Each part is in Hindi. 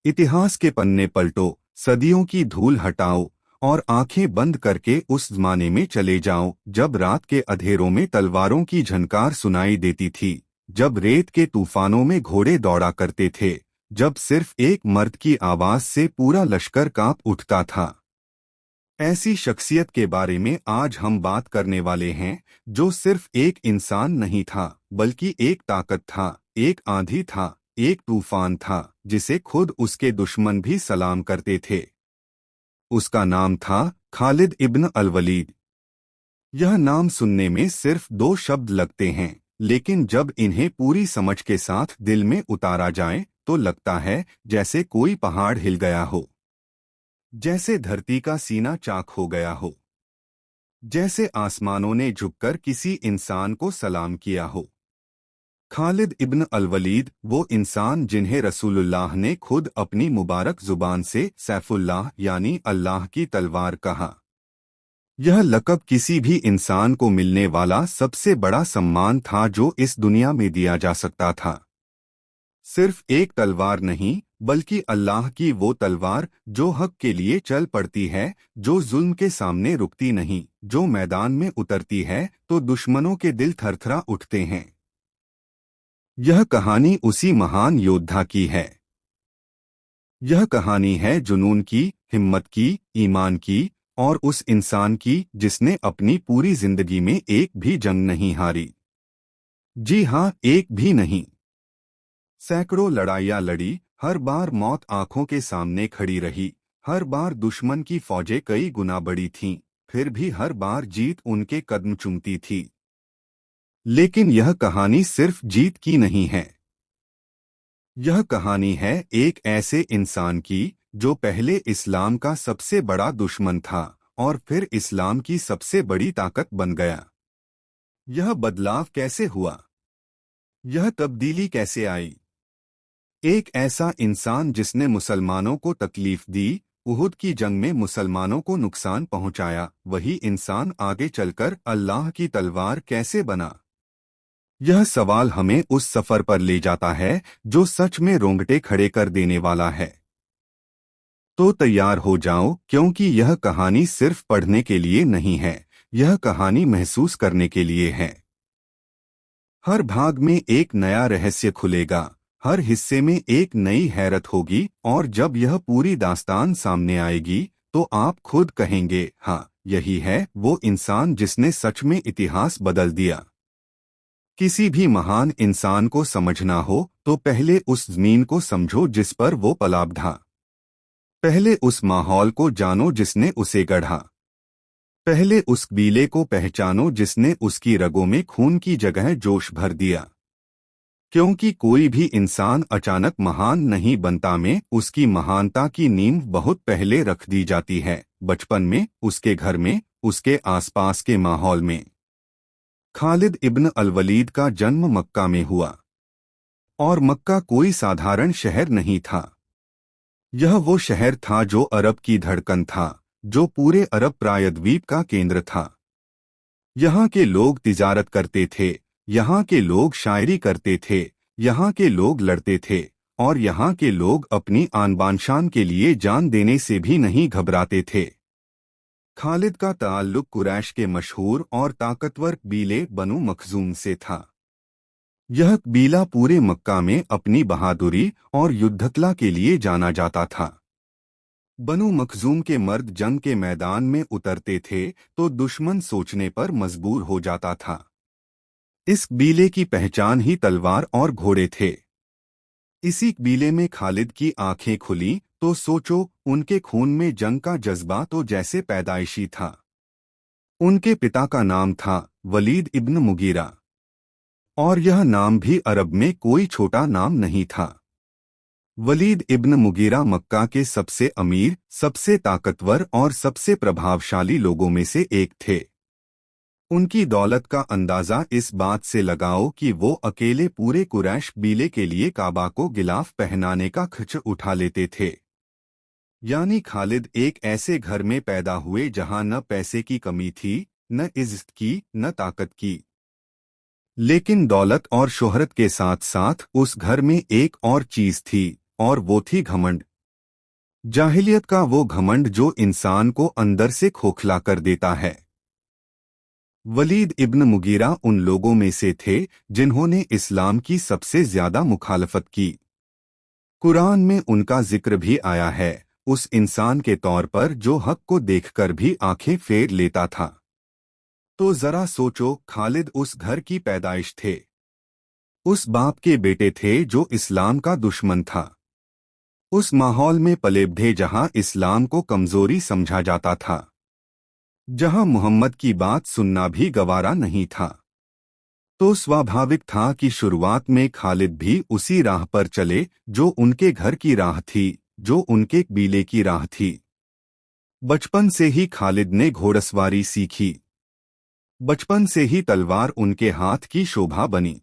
इतिहास के पन्ने पलटो, सदियों की धूल हटाओ और आंखें बंद करके उस जमाने में चले जाओ जब रात के अंधेरों में तलवारों की झनकार सुनाई देती थी, जब रेत के तूफानों में घोड़े दौड़ा करते थे, जब सिर्फ एक मर्द की आवाज से पूरा लश्कर कांप उठता था। ऐसी शख्सियत के बारे में आज हम बात करने वाले हैं, जो सिर्फ एक इंसान नहीं था, बल्कि एक ताकत था, एक आंधी था, एक तूफान था, जिसे खुद उसके दुश्मन भी सलाम करते थे। उसका नाम था खालिद इब्न अल वलीद। यह नाम सुनने में सिर्फ दो शब्द लगते हैं, लेकिन जब इन्हें पूरी समझ के साथ दिल में उतारा जाए तो लगता है जैसे कोई पहाड़ हिल गया हो, जैसे धरती का सीना चाक हो गया हो, जैसे आसमानों ने झुककर किसी इंसान को सलाम किया हो। खालिद इब्न अल वलीद वो इंसान जिन्हें रसूलुल्लाह ने खुद अपनी मुबारक जुबान से सैफुल्लाह यानी अल्लाह की तलवार कहा। यह लक़ब किसी भी इंसान को मिलने वाला सबसे बड़ा सम्मान था जो इस दुनिया में दिया जा सकता था। सिर्फ एक तलवार नहीं, बल्कि अल्लाह की वो तलवार जो हक के लिए चल पड़ती है, जो जुल्म के सामने रुकती नहीं, जो मैदान में उतरती है तो दुश्मनों के दिल थरथरा उठते हैं। यह कहानी उसी महान योद्धा की है। यह कहानी है जुनून की, हिम्मत की, ईमान की और उस इंसान की जिसने अपनी पूरी जिंदगी में एक भी जंग नहीं हारी। जी हाँ, एक भी नहीं। सैकड़ों लड़ाइयाँ लड़ी, हर बार मौत आंखों के सामने खड़ी रही, हर बार दुश्मन की फौजें कई गुना बड़ी थीं, फिर भी हर बार जीत उनके कदम चूमती थी। लेकिन यह कहानी सिर्फ जीत की नहीं है। यह कहानी है एक ऐसे इंसान की जो पहले इस्लाम का सबसे बड़ा दुश्मन था और फिर इस्लाम की सबसे बड़ी ताकत बन गया। यह बदलाव कैसे हुआ? यह तब्दीली कैसे आई? एक ऐसा इंसान जिसने मुसलमानों को तकलीफ दी, उहुद की जंग में मुसलमानों को नुकसान पहुंचाया, वही इंसान आगे चलकर अल्लाह की तलवार कैसे बना? यह सवाल हमें उस सफर पर ले जाता है जो सच में रोंगटे खड़े कर देने वाला है। तो तैयार हो जाओ, क्योंकि यह कहानी सिर्फ पढ़ने के लिए नहीं है, यह कहानी महसूस करने के लिए है। हर भाग में एक नया रहस्य खुलेगा, हर हिस्से में एक नई हैरत होगी और जब यह पूरी दास्तान सामने आएगी तो आप खुद कहेंगे, हाँ, यही है वो इंसान जिसने सच में इतिहास बदल दिया। किसी भी महान इंसान को समझना हो तो पहले उस ज़मीन को समझो जिस पर वो पला बढ़ा। पहले उस माहौल को जानो जिसने उसे गढ़ा। पहले उस कबीले को पहचानो जिसने उसकी रगों में खून की जगह जोश भर दिया। क्योंकि कोई भी इंसान अचानक महान नहीं बनता, में उसकी महानता की नींव बहुत पहले रख दी जाती है, बचपन में, उसके घर में, उसके आसपास के माहौल में। खालिद इब्न अल वलीद का जन्म मक्का में हुआ। और मक्का कोई साधारण शहर नहीं था। यह वो शहर था जो अरब की धड़कन था, जो पूरे अरब प्रायद्वीप का केंद्र था। यहाँ के लोग तिजारत करते थे, यहाँ के लोग शायरी करते थे, यहाँ के लोग लड़ते थे और यहाँ के लोग अपनी आन बान शान के लिए जान देने से भी नहीं घबराते थे। खालिद का ताल्लुक कुरैश के मशहूर और ताकतवर कबीले बनु मखजूम से था। यह कबीला पूरे मक्का में अपनी बहादुरी और युद्धकला के लिए जाना जाता था। बनु मखजूम के मर्द जंग के मैदान में उतरते थे तो दुश्मन सोचने पर मजबूर हो जाता था। इस कबीले की पहचान ही तलवार और घोड़े थे। इसी कबीले में खालिद की आंखें खुली तो सोचो, उनके खून में जंग का जज्बा तो जैसे पैदाइशी था। उनके पिता का नाम था वलीद इब्न मुगीरा, और यह नाम भी अरब में कोई छोटा नाम नहीं था। वलीद इब्न मुगीरा मक्का के सबसे अमीर, सबसे ताकतवर और सबसे प्रभावशाली लोगों में से एक थे। उनकी दौलत का अंदाजा इस बात से लगाओ कि वो अकेले पूरे कुरैश कबीले के लिए काबा को गिलाफ पहनाने का खर्च उठा लेते थे। यानी खालिद एक ऐसे घर में पैदा हुए जहां न पैसे की कमी थी, न इज्जत की, न ताकत की। लेकिन दौलत और शोहरत के साथ साथ उस घर में एक और चीज थी, और वो थी घमंड। जाहिलियत का वो घमंड जो इंसान को अंदर से खोखला कर देता है। वलीद इब्न मुगीरा उन लोगों में से थे जिन्होंने इस्लाम की सबसे ज्यादा मुखालफत की। कुरान में उनका जिक्र भी आया है, उस इंसान के तौर पर जो हक को देखकर भी आंखें फेर लेता था। तो जरा सोचो, खालिद उस घर की पैदाइश थे, उस बाप के बेटे थे जो इस्लाम का दुश्मन था। उस माहौल में पले बढ़े जहां इस्लाम को कमजोरी समझा जाता था, जहां मोहम्मद की बात सुनना भी गवारा नहीं था। तो स्वाभाविक था कि शुरुआत में खालिद भी उसी राह पर चले जो उनके घर की राह थी, जो उनके कबीले की राह थी। बचपन से ही खालिद ने घोड़सवारी सीखी। बचपन से ही तलवार उनके हाथ की शोभा बनी।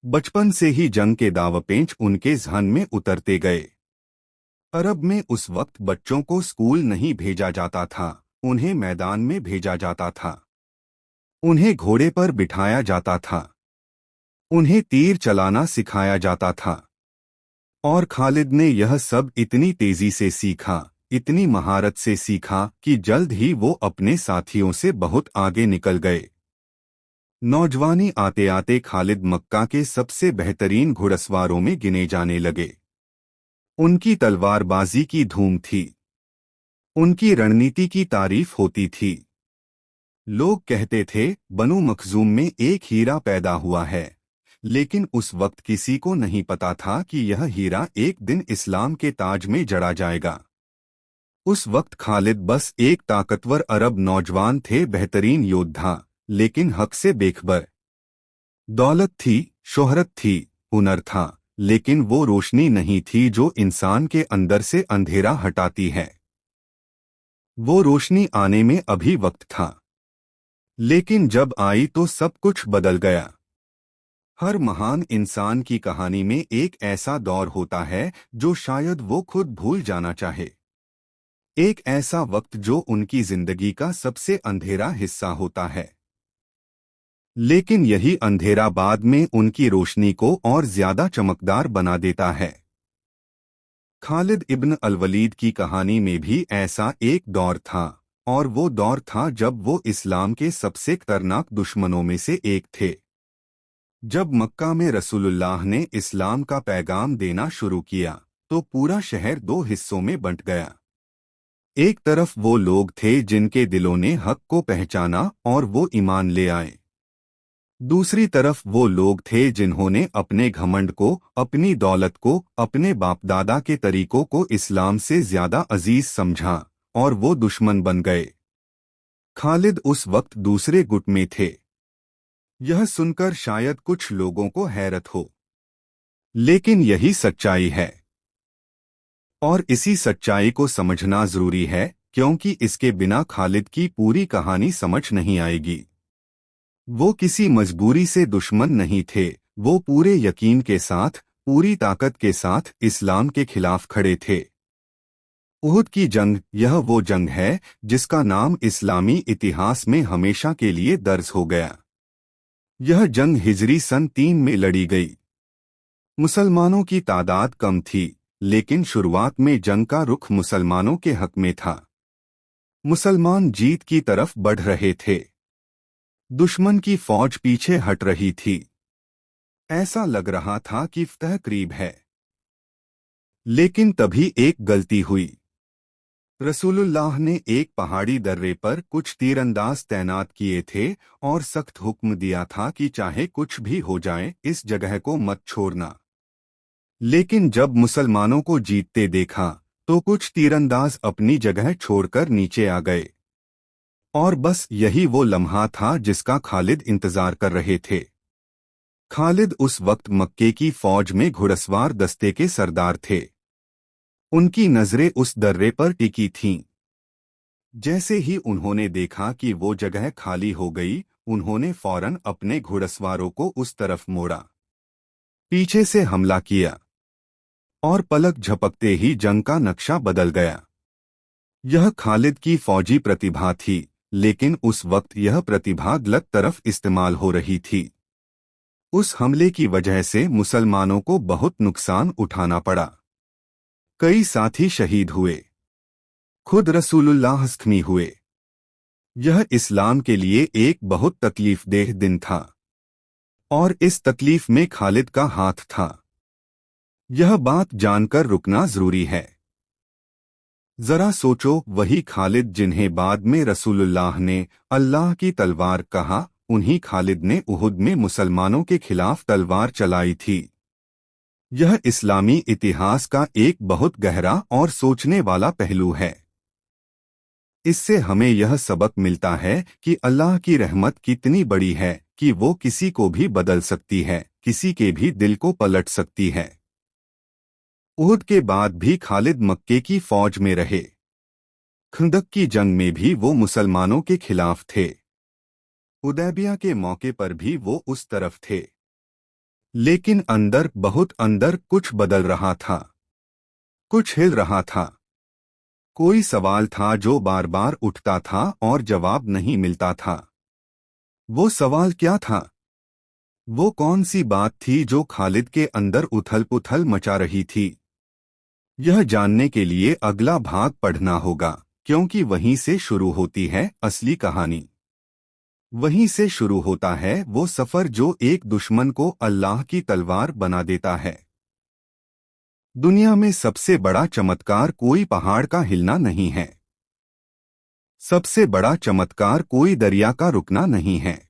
बचपन से ही जंग के दावपेंच उनके ज़हन में उतरते गए। अरब में उस वक्त बच्चों को स्कूल नहीं भेजा जाता था, उन्हें मैदान में भेजा जाता था। उन्हें घोड़े पर बिठाया जाता था, उन्हें तीर चलाना सिखाया जाता था। और खालिद ने यह सब इतनी तेजी से सीखा, इतनी महारत से सीखा कि जल्द ही वो अपने साथियों से बहुत आगे निकल गए। नौजवानी आते आते खालिद मक्का के सबसे बेहतरीन घुड़सवारों में गिने जाने लगे। उनकी तलवारबाजी की धूम थी, उनकी रणनीति की तारीफ होती थी। लोग कहते थे बनु मखजूम में एक हीरा पैदा हुआ है, लेकिन उस वक्त किसी को नहीं पता था कि यह हीरा एक दिन इस्लाम के ताज में जड़ा जाएगा। उस वक्त खालिद बस एक ताकतवर अरब नौजवान थे, बेहतरीन योद्धा, लेकिन हक से बेखबर। दौलत थी, शोहरत थी, हुनर था, लेकिन वो रोशनी नहीं थी जो इंसान के अंदर से अंधेरा हटाती है। वो रोशनी आने में अभी वक्त था, लेकिन जब आई तो सब कुछ बदल गया। हर महान इंसान की कहानी में एक ऐसा दौर होता है जो शायद वो खुद भूल जाना चाहे। एक ऐसा वक्त जो उनकी जिंदगी का सबसे अंधेरा हिस्सा होता है, लेकिन यही अंधेरा बाद में उनकी रोशनी को और ज्यादा चमकदार बना देता है। खालिद इब्न अल-वलीद की कहानी में भी ऐसा एक दौर था, और वो दौर था जब वो इस्लाम के सबसे खतरनाक दुश्मनों में से एक थे। जब मक्का में रसूलुल्लाह ने इस्लाम का पैगाम देना शुरू किया तो पूरा शहर दो हिस्सों में बंट गया। एक तरफ वो लोग थे जिनके दिलों ने हक को पहचाना और वो ईमान ले आए। दूसरी तरफ वो लोग थे जिन्होंने अपने घमंड को, अपनी दौलत को, अपने बाप दादा के तरीकों को इस्लाम से ज्यादा अजीज समझा, और वो दुश्मन बन गए। खालिद उस वक्त दूसरे गुट में थे। यह सुनकर शायद कुछ लोगों को हैरत हो, लेकिन यही सच्चाई है। और इसी सच्चाई को समझना जरूरी है, क्योंकि इसके बिना खालिद की पूरी कहानी समझ नहीं आएगी। वो किसी मजबूरी से दुश्मन नहीं थे, वो पूरे यकीन के साथ, पूरी ताकत के साथ इस्लाम के खिलाफ खड़े थे। उहुद की जंग, यह वो जंग है जिसका नाम इस्लामी इतिहास में हमेशा के लिए दर्ज हो गया। यह जंग हिजरी सन 3 में लड़ी गई। मुसलमानों की तादाद कम थी, लेकिन शुरुआत में जंग का रुख मुसलमानों के हक में था। मुसलमान जीत की तरफ बढ़ रहे थे, दुश्मन की फौज पीछे हट रही थी। ऐसा लग रहा था कि फतह करीब है। लेकिन तभी एक गलती हुई। रसूलुल्लाह ने एक पहाड़ी दर्रे पर कुछ तीरंदाज तैनात किए थे और सख्त हुक्म दिया था कि चाहे कुछ भी हो जाए इस जगह को मत छोड़ना। लेकिन जब मुसलमानों को जीतते देखा तो कुछ तीरंदाज अपनी जगह छोड़कर नीचे आ गए। और बस यही वो लम्हा था जिसका खालिद इंतजार कर रहे थे। खालिद उस वक्त मक्के की फौज में घुड़सवार दस्ते के सरदार थे। उनकी नजरें उस दर्रे पर टिकी थीं। जैसे ही उन्होंने देखा कि वो जगह खाली हो गई, उन्होंने फौरन अपने घुड़सवारों को उस तरफ मोड़ा, पीछे से हमला किया, और पलक झपकते ही जंग का नक्शा बदल गया। यह खालिद की फौजी प्रतिभा थी, लेकिन उस वक्त यह प्रतिभा गलत तरफ इस्तेमाल हो रही थी। उस हमले की वजह से मुसलमानों को बहुत नुकसान उठाना पड़ा। कई साथी शहीद हुए, खुद रसूलुल्लाह जख्मी हुए। यह इस्लाम के लिए एक बहुत तकलीफदेह दिन था, और इस तकलीफ में खालिद का हाथ था। यह बात जानकर रुकना जरूरी है। जरा सोचो, वही खालिद जिन्हें बाद में रसूलुल्लाह ने अल्लाह की तलवार कहा, उन्हीं खालिद ने उहुद में मुसलमानों के खिलाफ तलवार चलाई थी। यह इस्लामी इतिहास का एक बहुत गहरा और सोचने वाला पहलू है। इससे हमें यह सबक मिलता है कि अल्लाह की रहमत कितनी बड़ी है कि वो किसी को भी बदल सकती है, किसी के भी दिल को पलट सकती है। उहुद के बाद भी खालिद मक्के की फौज में रहे। खंदक की जंग में भी वो मुसलमानों के खिलाफ थे। हुदैबिया के मौके पर भी वो उस तरफ थे। लेकिन अंदर, बहुत अंदर कुछ बदल रहा था, कुछ हिल रहा था। कोई सवाल था जो बार बार उठता था और जवाब नहीं मिलता था। वो सवाल क्या था? वो कौन सी बात थी जो खालिद के अंदर उथल पुथल मचा रही थी? यह जानने के लिए अगला भाग पढ़ना होगा, क्योंकि वहीं से शुरू होती है असली कहानी। वहीं से शुरू होता है वो सफर जो एक दुश्मन को अल्लाह की तलवार बना देता है। दुनिया में सबसे बड़ा चमत्कार कोई पहाड़ का हिलना नहीं है। सबसे बड़ा चमत्कार कोई दरिया का रुकना नहीं है।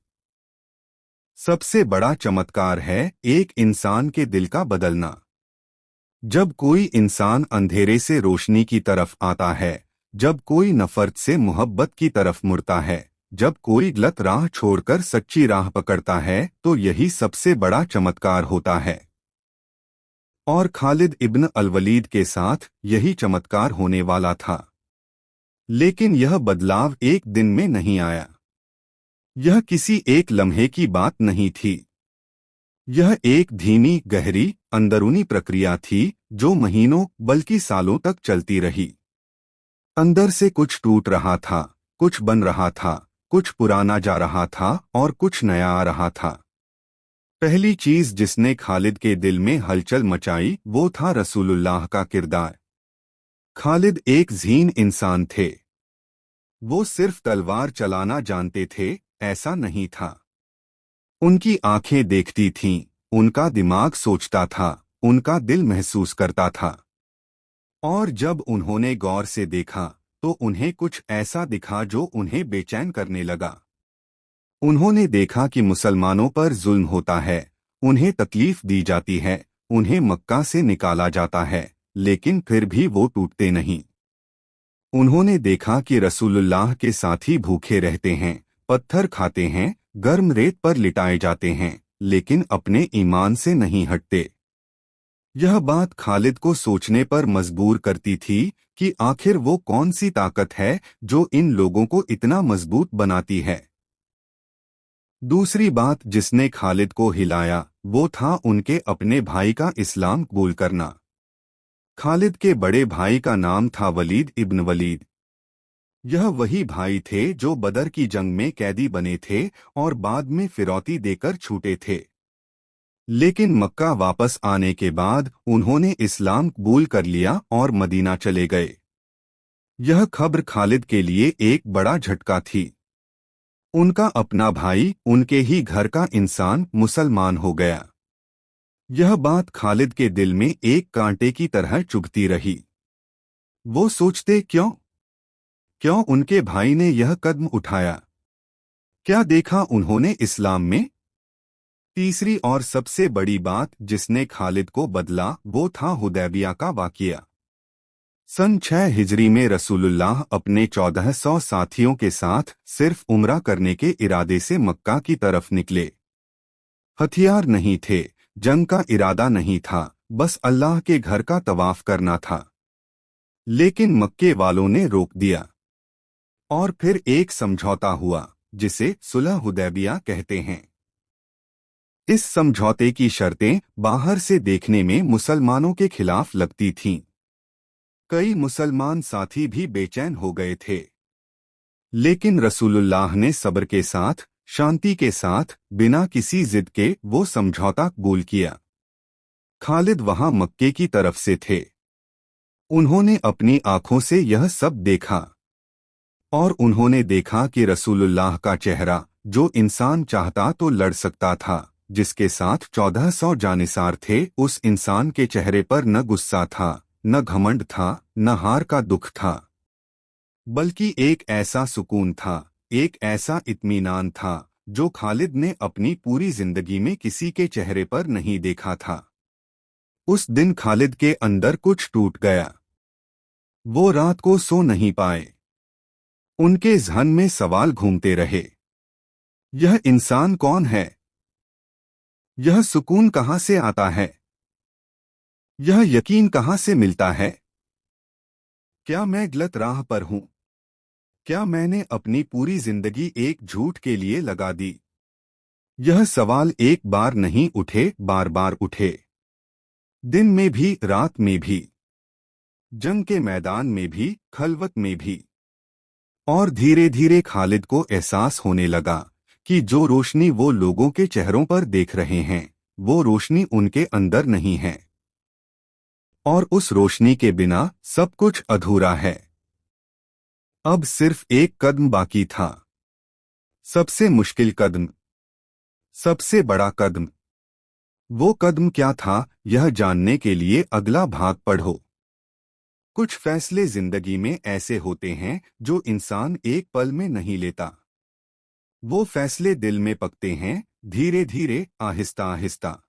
सबसे बड़ा चमत्कार है एक इंसान के दिल का बदलना। जब कोई इंसान अंधेरे से रोशनी की तरफ आता है, जब कोई नफरत से मोहब्बत की तरफ मुड़ता है, जब कोई गलत राह छोड़कर सच्ची राह पकड़ता है, तो यही सबसे बड़ा चमत्कार होता है। और खालिद इब्न अल-वलीद के साथ यही चमत्कार होने वाला था। लेकिन यह बदलाव एक दिन में नहीं आया। यह किसी एक लम्हे की बात नहीं थी। यह एक धीमी, गहरी, अंदरूनी प्रक्रिया थी जो महीनों बल्कि सालों तक चलती रही। अंदर से कुछ टूट रहा था, कुछ बन रहा था, कुछ पुराना जा रहा था और कुछ नया आ रहा था। पहली चीज जिसने खालिद के दिल में हलचल मचाई वो था रसूलुल्लाह का किरदार। खालिद एक झीन इंसान थे। वो सिर्फ तलवार चलाना जानते थे, ऐसा नहीं था। उनकी आंखें देखती थीं, उनका दिमाग सोचता था, उनका दिल महसूस करता था। और जब उन्होंने गौर से देखा तो उन्हें कुछ ऐसा दिखा जो उन्हें बेचैन करने लगा। उन्होंने देखा कि मुसलमानों पर जुल्म होता है, उन्हें तकलीफ दी जाती है, उन्हें मक्का से निकाला जाता है, लेकिन फिर भी वो टूटते नहीं। उन्होंने देखा कि रसूलुल्लाह के साथी भूखे रहते हैं, पत्थर खाते हैं, गर्म रेत पर लिटाए जाते हैं, लेकिन अपने ईमान से नहीं हटते। यह बात खालिद को सोचने पर मजबूर करती थी कि आखिर वो कौन सी ताकत है जो इन लोगों को इतना मजबूत बनाती है। दूसरी बात जिसने खालिद को हिलाया वो था उनके अपने भाई का इस्लाम कबूल करना। खालिद के बड़े भाई का नाम था वलीद इब्न वलीद। यह वही भाई थे जो बदर की जंग में कैदी बने थे और बाद में फिरौती देकर छूटे थे। लेकिन मक्का वापस आने के बाद उन्होंने इस्लाम कबूल कर लिया और मदीना चले गए। यह खबर खालिद के लिए एक बड़ा झटका थी। उनका अपना भाई, उनके ही घर का इंसान मुसलमान हो गया। यह बात खालिद के दिल में एक कांटे की तरह चुभती रही। वो सोचते, क्यों उनके भाई ने यह कदम उठाया? क्या देखा उन्होंने इस्लाम में? तीसरी और सबसे बड़ी बात जिसने खालिद को बदला वो था हुदैबिया का वाक़िया। सन 6 हिजरी में रसूलुल्लाह अपने 1400 साथियों के साथ सिर्फ उम्रा करने के इरादे से मक्का की तरफ निकले। हथियार नहीं थे, जंग का इरादा नहीं था, बस अल्लाह के घर का तवाफ करना था। लेकिन मक्के वालों ने रोक दिया। और फिर एक समझौता हुआ जिसे सुलह हुदैबिया कहते हैं। इस समझौते की शर्तें बाहर से देखने में मुसलमानों के खिलाफ लगती थीं। कई मुसलमान साथी भी बेचैन हो गए थे। लेकिन रसूलुल्लाह ने सब्र के साथ, शांति के साथ, बिना किसी जिद के वो समझौता कबूल किया। खालिद वहां मक्के की तरफ से थे। उन्होंने अपनी आंखों से यह सब देखा और उन्होंने देखा कि रसूलुल्लाह का चेहरा, जो इंसान चाहता तो लड़ सकता था, जिसके साथ 1400 जानिसार थे, उस इंसान के चेहरे पर न गुस्सा था, न घमंड था, न हार का दुख था, बल्कि एक ऐसा सुकून था, एक ऐसा इत्मीनान था जो खालिद ने अपनी पूरी जिंदगी में किसी के चेहरे पर नहीं देखा था। उस दिन खालिद के अंदर कुछ टूट गया। वो रात को सो नहीं पाए। उनके ज़हन में सवाल घूमते रहे। यह इंसान कौन है? यह सुकून कहाँ से आता है? यह यकीन कहाँ से मिलता है? क्या मैं गलत राह पर हूँ? क्या मैंने अपनी पूरी जिंदगी एक झूठ के लिए लगा दी? यह सवाल एक बार नहीं उठे, बार बार उठे। दिन में भी, रात में भी, जंग के मैदान में भी, खलवत में भी। और धीरे धीरे खालिद को एहसास होने लगा कि जो रोशनी वो लोगों के चेहरों पर देख रहे हैं, वो रोशनी उनके अंदर नहीं है। और उस रोशनी के बिना सब कुछ अधूरा है। अब सिर्फ एक कदम बाकी था। सबसे मुश्किल कदम, सबसे बड़ा कदम। वो कदम क्या था, यह जानने के लिए अगला भाग पढ़ो। कुछ फैसले जिंदगी में ऐसे होते हैं जो इंसान एक पल में नहीं लेता। वो फैसले दिल में पकते हैं, धीरे धीरे, आहिस्ता आहिस्ता।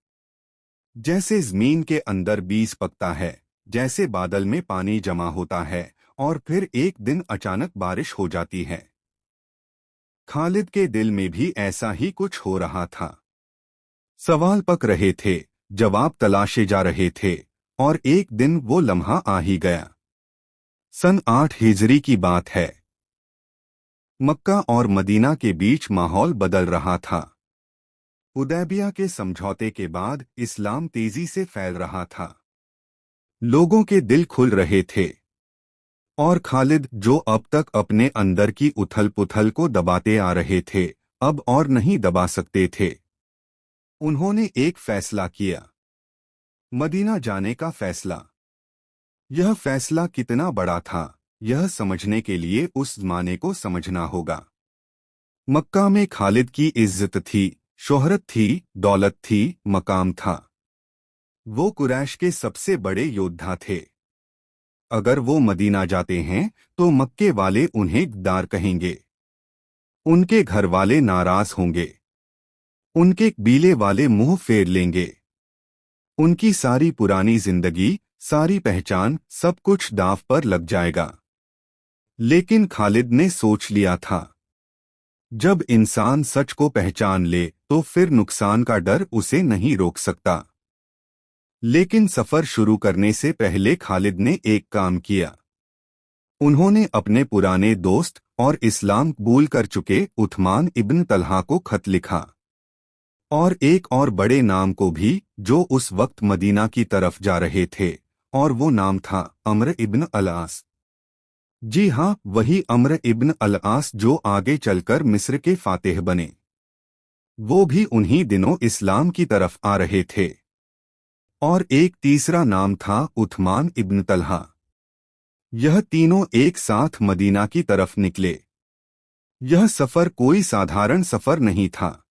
जैसे जमीन के अंदर बीज पकता है, जैसे बादल में पानी जमा होता है और फिर एक दिन अचानक बारिश हो जाती है। खालिद के दिल में भी ऐसा ही कुछ हो रहा था। सवाल पक रहे थे, जवाब तलाशे जा रहे थे, और एक दिन वो लम्हा आ ही गया। सन 8 हिजरी की बात है। मक्का और मदीना के बीच माहौल बदल रहा था। हुदैबिया के समझौते के बाद इस्लाम तेजी से फैल रहा था। लोगों के दिल खुल रहे थे। और खालिद, जो अब तक अपने अंदर की उथल पुथल को दबाते आ रहे थे, अब और नहीं दबा सकते थे। उन्होंने एक फैसला किया, मदीना जाने का फैसला। यह फैसला कितना बड़ा था, यह समझने के लिए उस ज़माने को समझना होगा। मक्का में खालिद की इज्जत थी, शोहरत थी, दौलत थी, मकाम था। वो कुरैश के सबसे बड़े योद्धा थे। अगर वो मदीना जाते हैं तो मक्के वाले उन्हें गद्दार कहेंगे। उनके घर वाले नाराज होंगे। उनके कबीले वाले मुंह फेर लेंगे। उनकी सारी पुरानी जिंदगी, सारी पहचान, सब कुछ दांव पर लग जाएगा। लेकिन खालिद ने सोच लिया था, जब इंसान सच को पहचान ले तो फिर नुकसान का डर उसे नहीं रोक सकता। लेकिन सफर शुरू करने से पहले खालिद ने एक काम किया। उन्होंने अपने पुराने दोस्त और इस्लाम कबूल कर चुके उथमान इब्न तलहा को खत लिखा, और एक और बड़े नाम को भी, जो उस वक्त मदीना की तरफ जा रहे थे, और वो नाम था अम्र इब्न अल-आस। जी हाँ, वही अम्र इब्न अल-आस जो आगे चलकर मिस्र के फातेह बने। वो भी उन्हीं दिनों इस्लाम की तरफ आ रहे थे। और एक तीसरा नाम था उथमान इब्न तलहा। यह तीनों एक साथ मदीना की तरफ निकले। यह सफर कोई साधारण सफर नहीं था।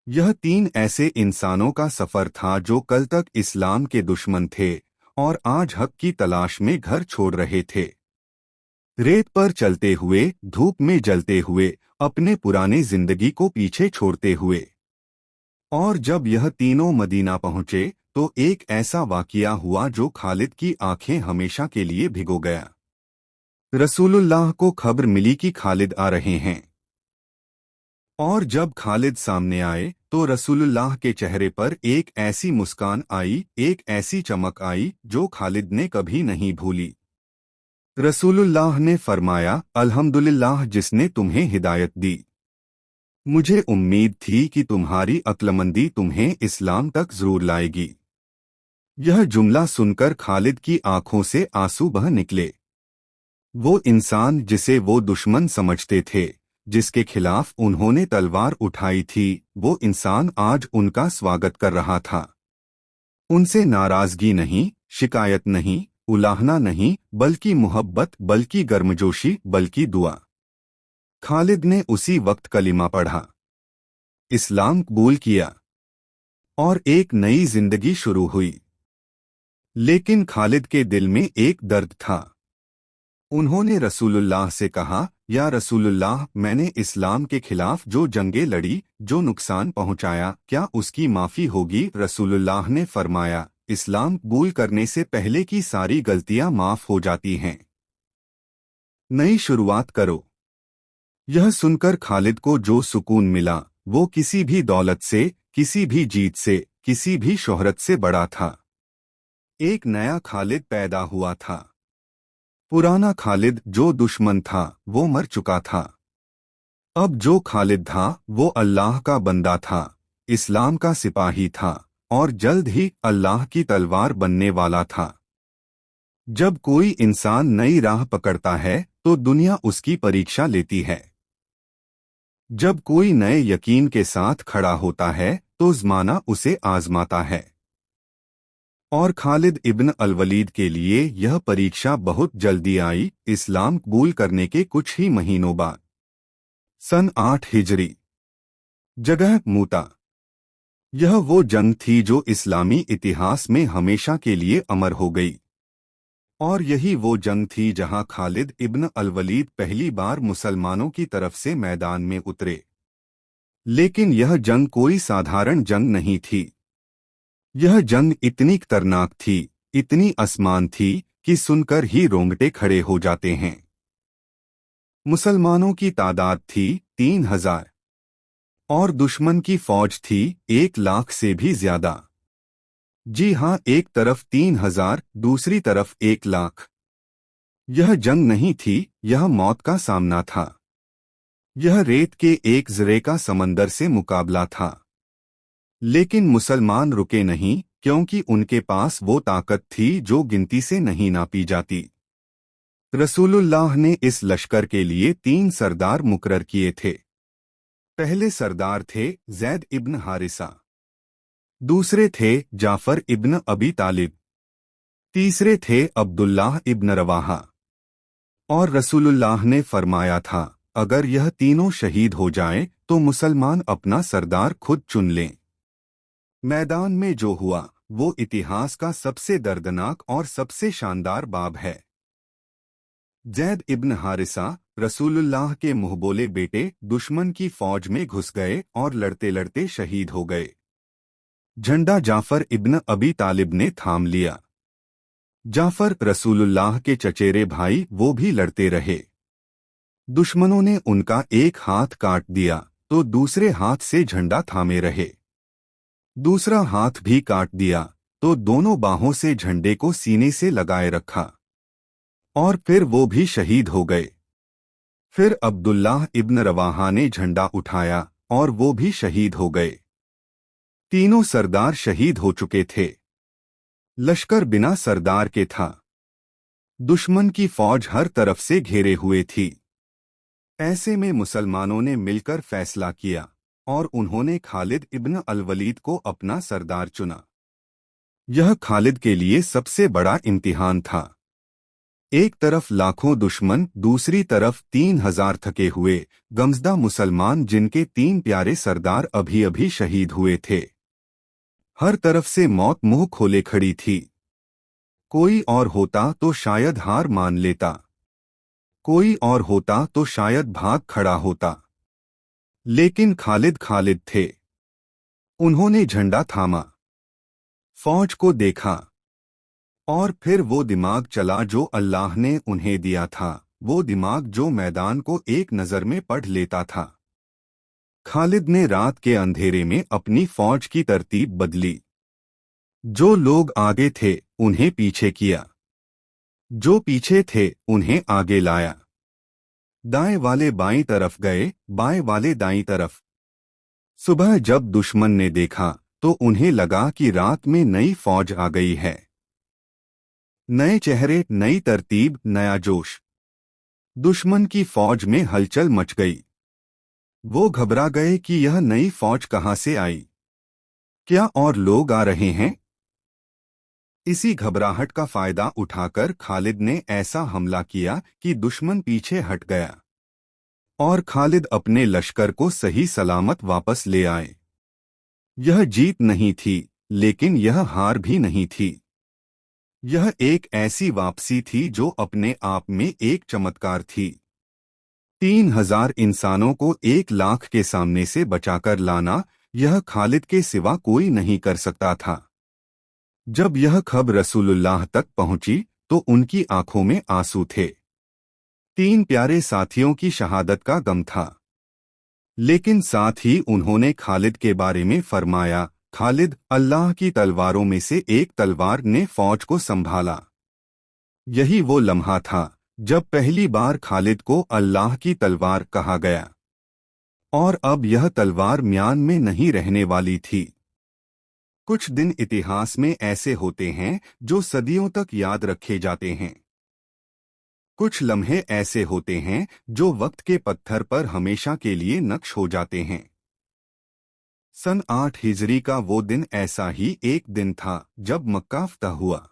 यह तीन ऐसे इंसानों का सफर था जो कल तक इस्लाम के दुश्मन थे और आज हक की तलाश में घर छोड़ रहे थे। रेत पर चलते हुए, धूप में जलते हुए, अपने पुराने जिंदगी को पीछे छोड़ते हुए। और जब यह तीनों मदीना पहुंचे तो एक ऐसा वाकया हुआ जो खालिद की आंखें हमेशा के लिए भिगो गया। रसूलुल्लाह को खबर मिली कि खालिद आ रहे हैं। और जब खालिद सामने आए तो रसूलुल्लाह के चेहरे पर एक ऐसी मुस्कान आई, एक ऐसी चमक आई जो खालिद ने कभी नहीं भूली। रसूलुल्लाह ने फरमाया, अल्हम्दुलिल्लाह जिसने तुम्हें हिदायत दी। मुझे उम्मीद थी कि तुम्हारी अक्लमंदी तुम्हें इस्लाम तक जरूर लाएगी। यह जुमला सुनकर खालिद की आंखों से आंसू बह निकले। वो इंसान जिसे वो दुश्मन समझते थे, जिसके खिलाफ उन्होंने तलवार उठाई थी, वो इंसान आज उनका स्वागत कर रहा था। उनसे नाराजगी नहीं, शिकायत नहीं, उलाहना नहीं, बल्कि मोहब्बत, बल्कि गर्मजोशी, बल्कि दुआ। खालिद ने उसी वक्त कलिमा पढ़ा, इस्लाम कबूल किया और एक नई जिंदगी शुरू हुई। लेकिन खालिद के दिल में एक दर्द था। उन्होंने रसूलुल्लाह से कहा, या रसूलुल्लाह, मैंने इस्लाम के खिलाफ जो जंगें लड़ी, जो नुकसान पहुंचाया, क्या उसकी माफ़ी होगी? रसूलुल्लाह ने फरमाया, इस्लाम कबूल करने से पहले की सारी गलतियां माफ़ हो जाती हैं। नई शुरुआत करो। यह सुनकर खालिद को जो सुकून मिला, वो किसी भी दौलत से, किसी भी जीत से, किसी भी शोहरत से बड़ा था। एक नया खालिद पैदा हुआ था। पुराना खालिद जो दुश्मन था, वो मर चुका था। अब जो खालिद था, वो अल्लाह का बंदा था, इस्लाम का सिपाही था और जल्द ही अल्लाह की तलवार बनने वाला था। जब कोई इंसान नई राह पकड़ता है तो दुनिया उसकी परीक्षा लेती है। जब कोई नए यकीन के साथ खड़ा होता है तो ज़माना उसे आजमाता है। और खालिद इब्न अल-वलीद के लिए यह परीक्षा बहुत जल्दी आई। इस्लाम कबूल करने के कुछ ही महीनों बाद, सन 8 हिजरी, जगह मूता। यह वो जंग थी जो इस्लामी इतिहास में हमेशा के लिए अमर हो गई। और यही वो जंग थी जहां खालिद इब्न अल-वलीद पहली बार मुसलमानों की तरफ से मैदान में उतरे। लेकिन यह जंग कोई साधारण जंग नहीं थी। यह जंग इतनी खतरनाक थी, इतनी आसमान थी कि सुनकर ही रोंगटे खड़े हो जाते हैं। मुसलमानों की तादाद थी 3000 और दुश्मन की फौज थी 1 लाख से भी ज्यादा। जी हां, एक तरफ 3000, दूसरी तरफ 1 लाख। यह जंग नहीं थी, यह मौत का सामना था। यह रेत के एक ज़रे का समंदर से मुकाबला था। लेकिन मुसलमान रुके नहीं, क्योंकि उनके पास वो ताकत थी जो गिनती से नहीं नापी जाती। रसूलुल्लाह ने इस लश्कर के लिए 3 सरदार मुकर्रर किए थे। पहले सरदार थे ज़ैद इब्न हारिसा, दूसरे थे जाफर इब्न अबी तालिब, तीसरे थे अब्दुल्लाह इब्न रवाहा। और रसूलुल्लाह ने फरमाया था, अगर यह तीनों शहीद हो जाएं तो मुसलमान अपना सरदार खुद चुन लें। मैदान में जो हुआ वो इतिहास का सबसे दर्दनाक और सबसे शानदार बाब है। ज़ैद इब्न हारिसा, रसूलुल्लाह के मुंहबोले बेटे, दुश्मन की फौज में घुस गए और लड़ते लड़ते शहीद हो गए। झंडा जाफर इब्न अबी तालिब ने थाम लिया। जाफर रसूलुल्लाह के चचेरे भाई, वो भी लड़ते रहे। दुश्मनों ने उनका एक हाथ काट दिया तो दूसरे हाथ से झंडा थामे रहे। दूसरा हाथ भी काट दिया तो दोनों बाहों से झंडे को सीने से लगाए रखा। और फिर वो भी शहीद हो गए। फिर अब्दुल्लाह इब्न रवाहा ने झंडा उठाया और वो भी शहीद हो गए। तीनों सरदार शहीद हो चुके थे। लश्कर बिना सरदार के था। दुश्मन की फौज हर तरफ से घेरे हुए थी। ऐसे में मुसलमानों ने मिलकर फैसला किया और उन्होंने खालिद इब्न अल-वलीद को अपना सरदार चुना। यह खालिद के लिए सबसे बड़ा इम्तिहान था। एक तरफ लाखों दुश्मन, दूसरी तरफ 3000 थके हुए गमज़दा मुसलमान, जिनके 3 प्यारे सरदार अभी अभी शहीद हुए थे। हर तरफ से मौत मुंह खोले खड़ी थी। कोई और होता तो शायद हार मान लेता, कोई और होता तो शायद भाग खड़ा होता। लेकिन खालिद खालिद थे। उन्होंने झंडा थामा, फौज को देखा और फिर वो दिमाग चला जो अल्लाह ने उन्हें दिया था, वो दिमाग जो मैदान को एक नज़र में पढ़ लेता था। खालिद ने रात के अंधेरे में अपनी फौज की तरतीब बदली। जो लोग आगे थे उन्हें पीछे किया, जो पीछे थे उन्हें आगे लाया। दाएं वाले बाईं तरफ गए, बाएं वाले दाईं तरफ। सुबह जब दुश्मन ने देखा तो उन्हें लगा कि रात में नई फौज आ गई है। नए चेहरे, नई तरतीब, नया जोश। दुश्मन की फौज में हलचल मच गई। वो घबरा गए कि यह नई फौज कहां से आई, क्या और लोग आ रहे हैं? इसी घबराहट का फायदा उठाकर खालिद ने ऐसा हमला किया कि दुश्मन पीछे हट गया और खालिद अपने लश्कर को सही सलामत वापस ले आए। यह जीत नहीं थी, लेकिन यह हार भी नहीं थी। यह एक ऐसी वापसी थी जो अपने आप में एक चमत्कार थी। 3,000 इंसानों को 1,00,000 के सामने से बचाकर लाना, यह खालिद के सिवा कोई नहीं कर सकता था। जब यह खबर रसूलुल्लाह तक पहुंची तो उनकी आंखों में आंसू थे। 3 प्यारे साथियों की शहादत का गम था, लेकिन साथ ही उन्होंने खालिद के बारे में फरमाया, खालिद, अल्लाह की तलवारों में से एक तलवार ने फौज को संभाला। यही वो लम्हा था जब पहली बार खालिद को अल्लाह की तलवार कहा गया, और अब यह तलवार म्यान में नहीं रहने वाली थी। कुछ दिन इतिहास में ऐसे होते हैं जो सदियों तक याद रखे जाते हैं। कुछ लम्हे ऐसे होते हैं जो वक्त के पत्थर पर हमेशा के लिए नक्श हो जाते हैं। सन 8 हिजरी का वो दिन ऐसा ही एक दिन था जब मक्का फतह हुआ।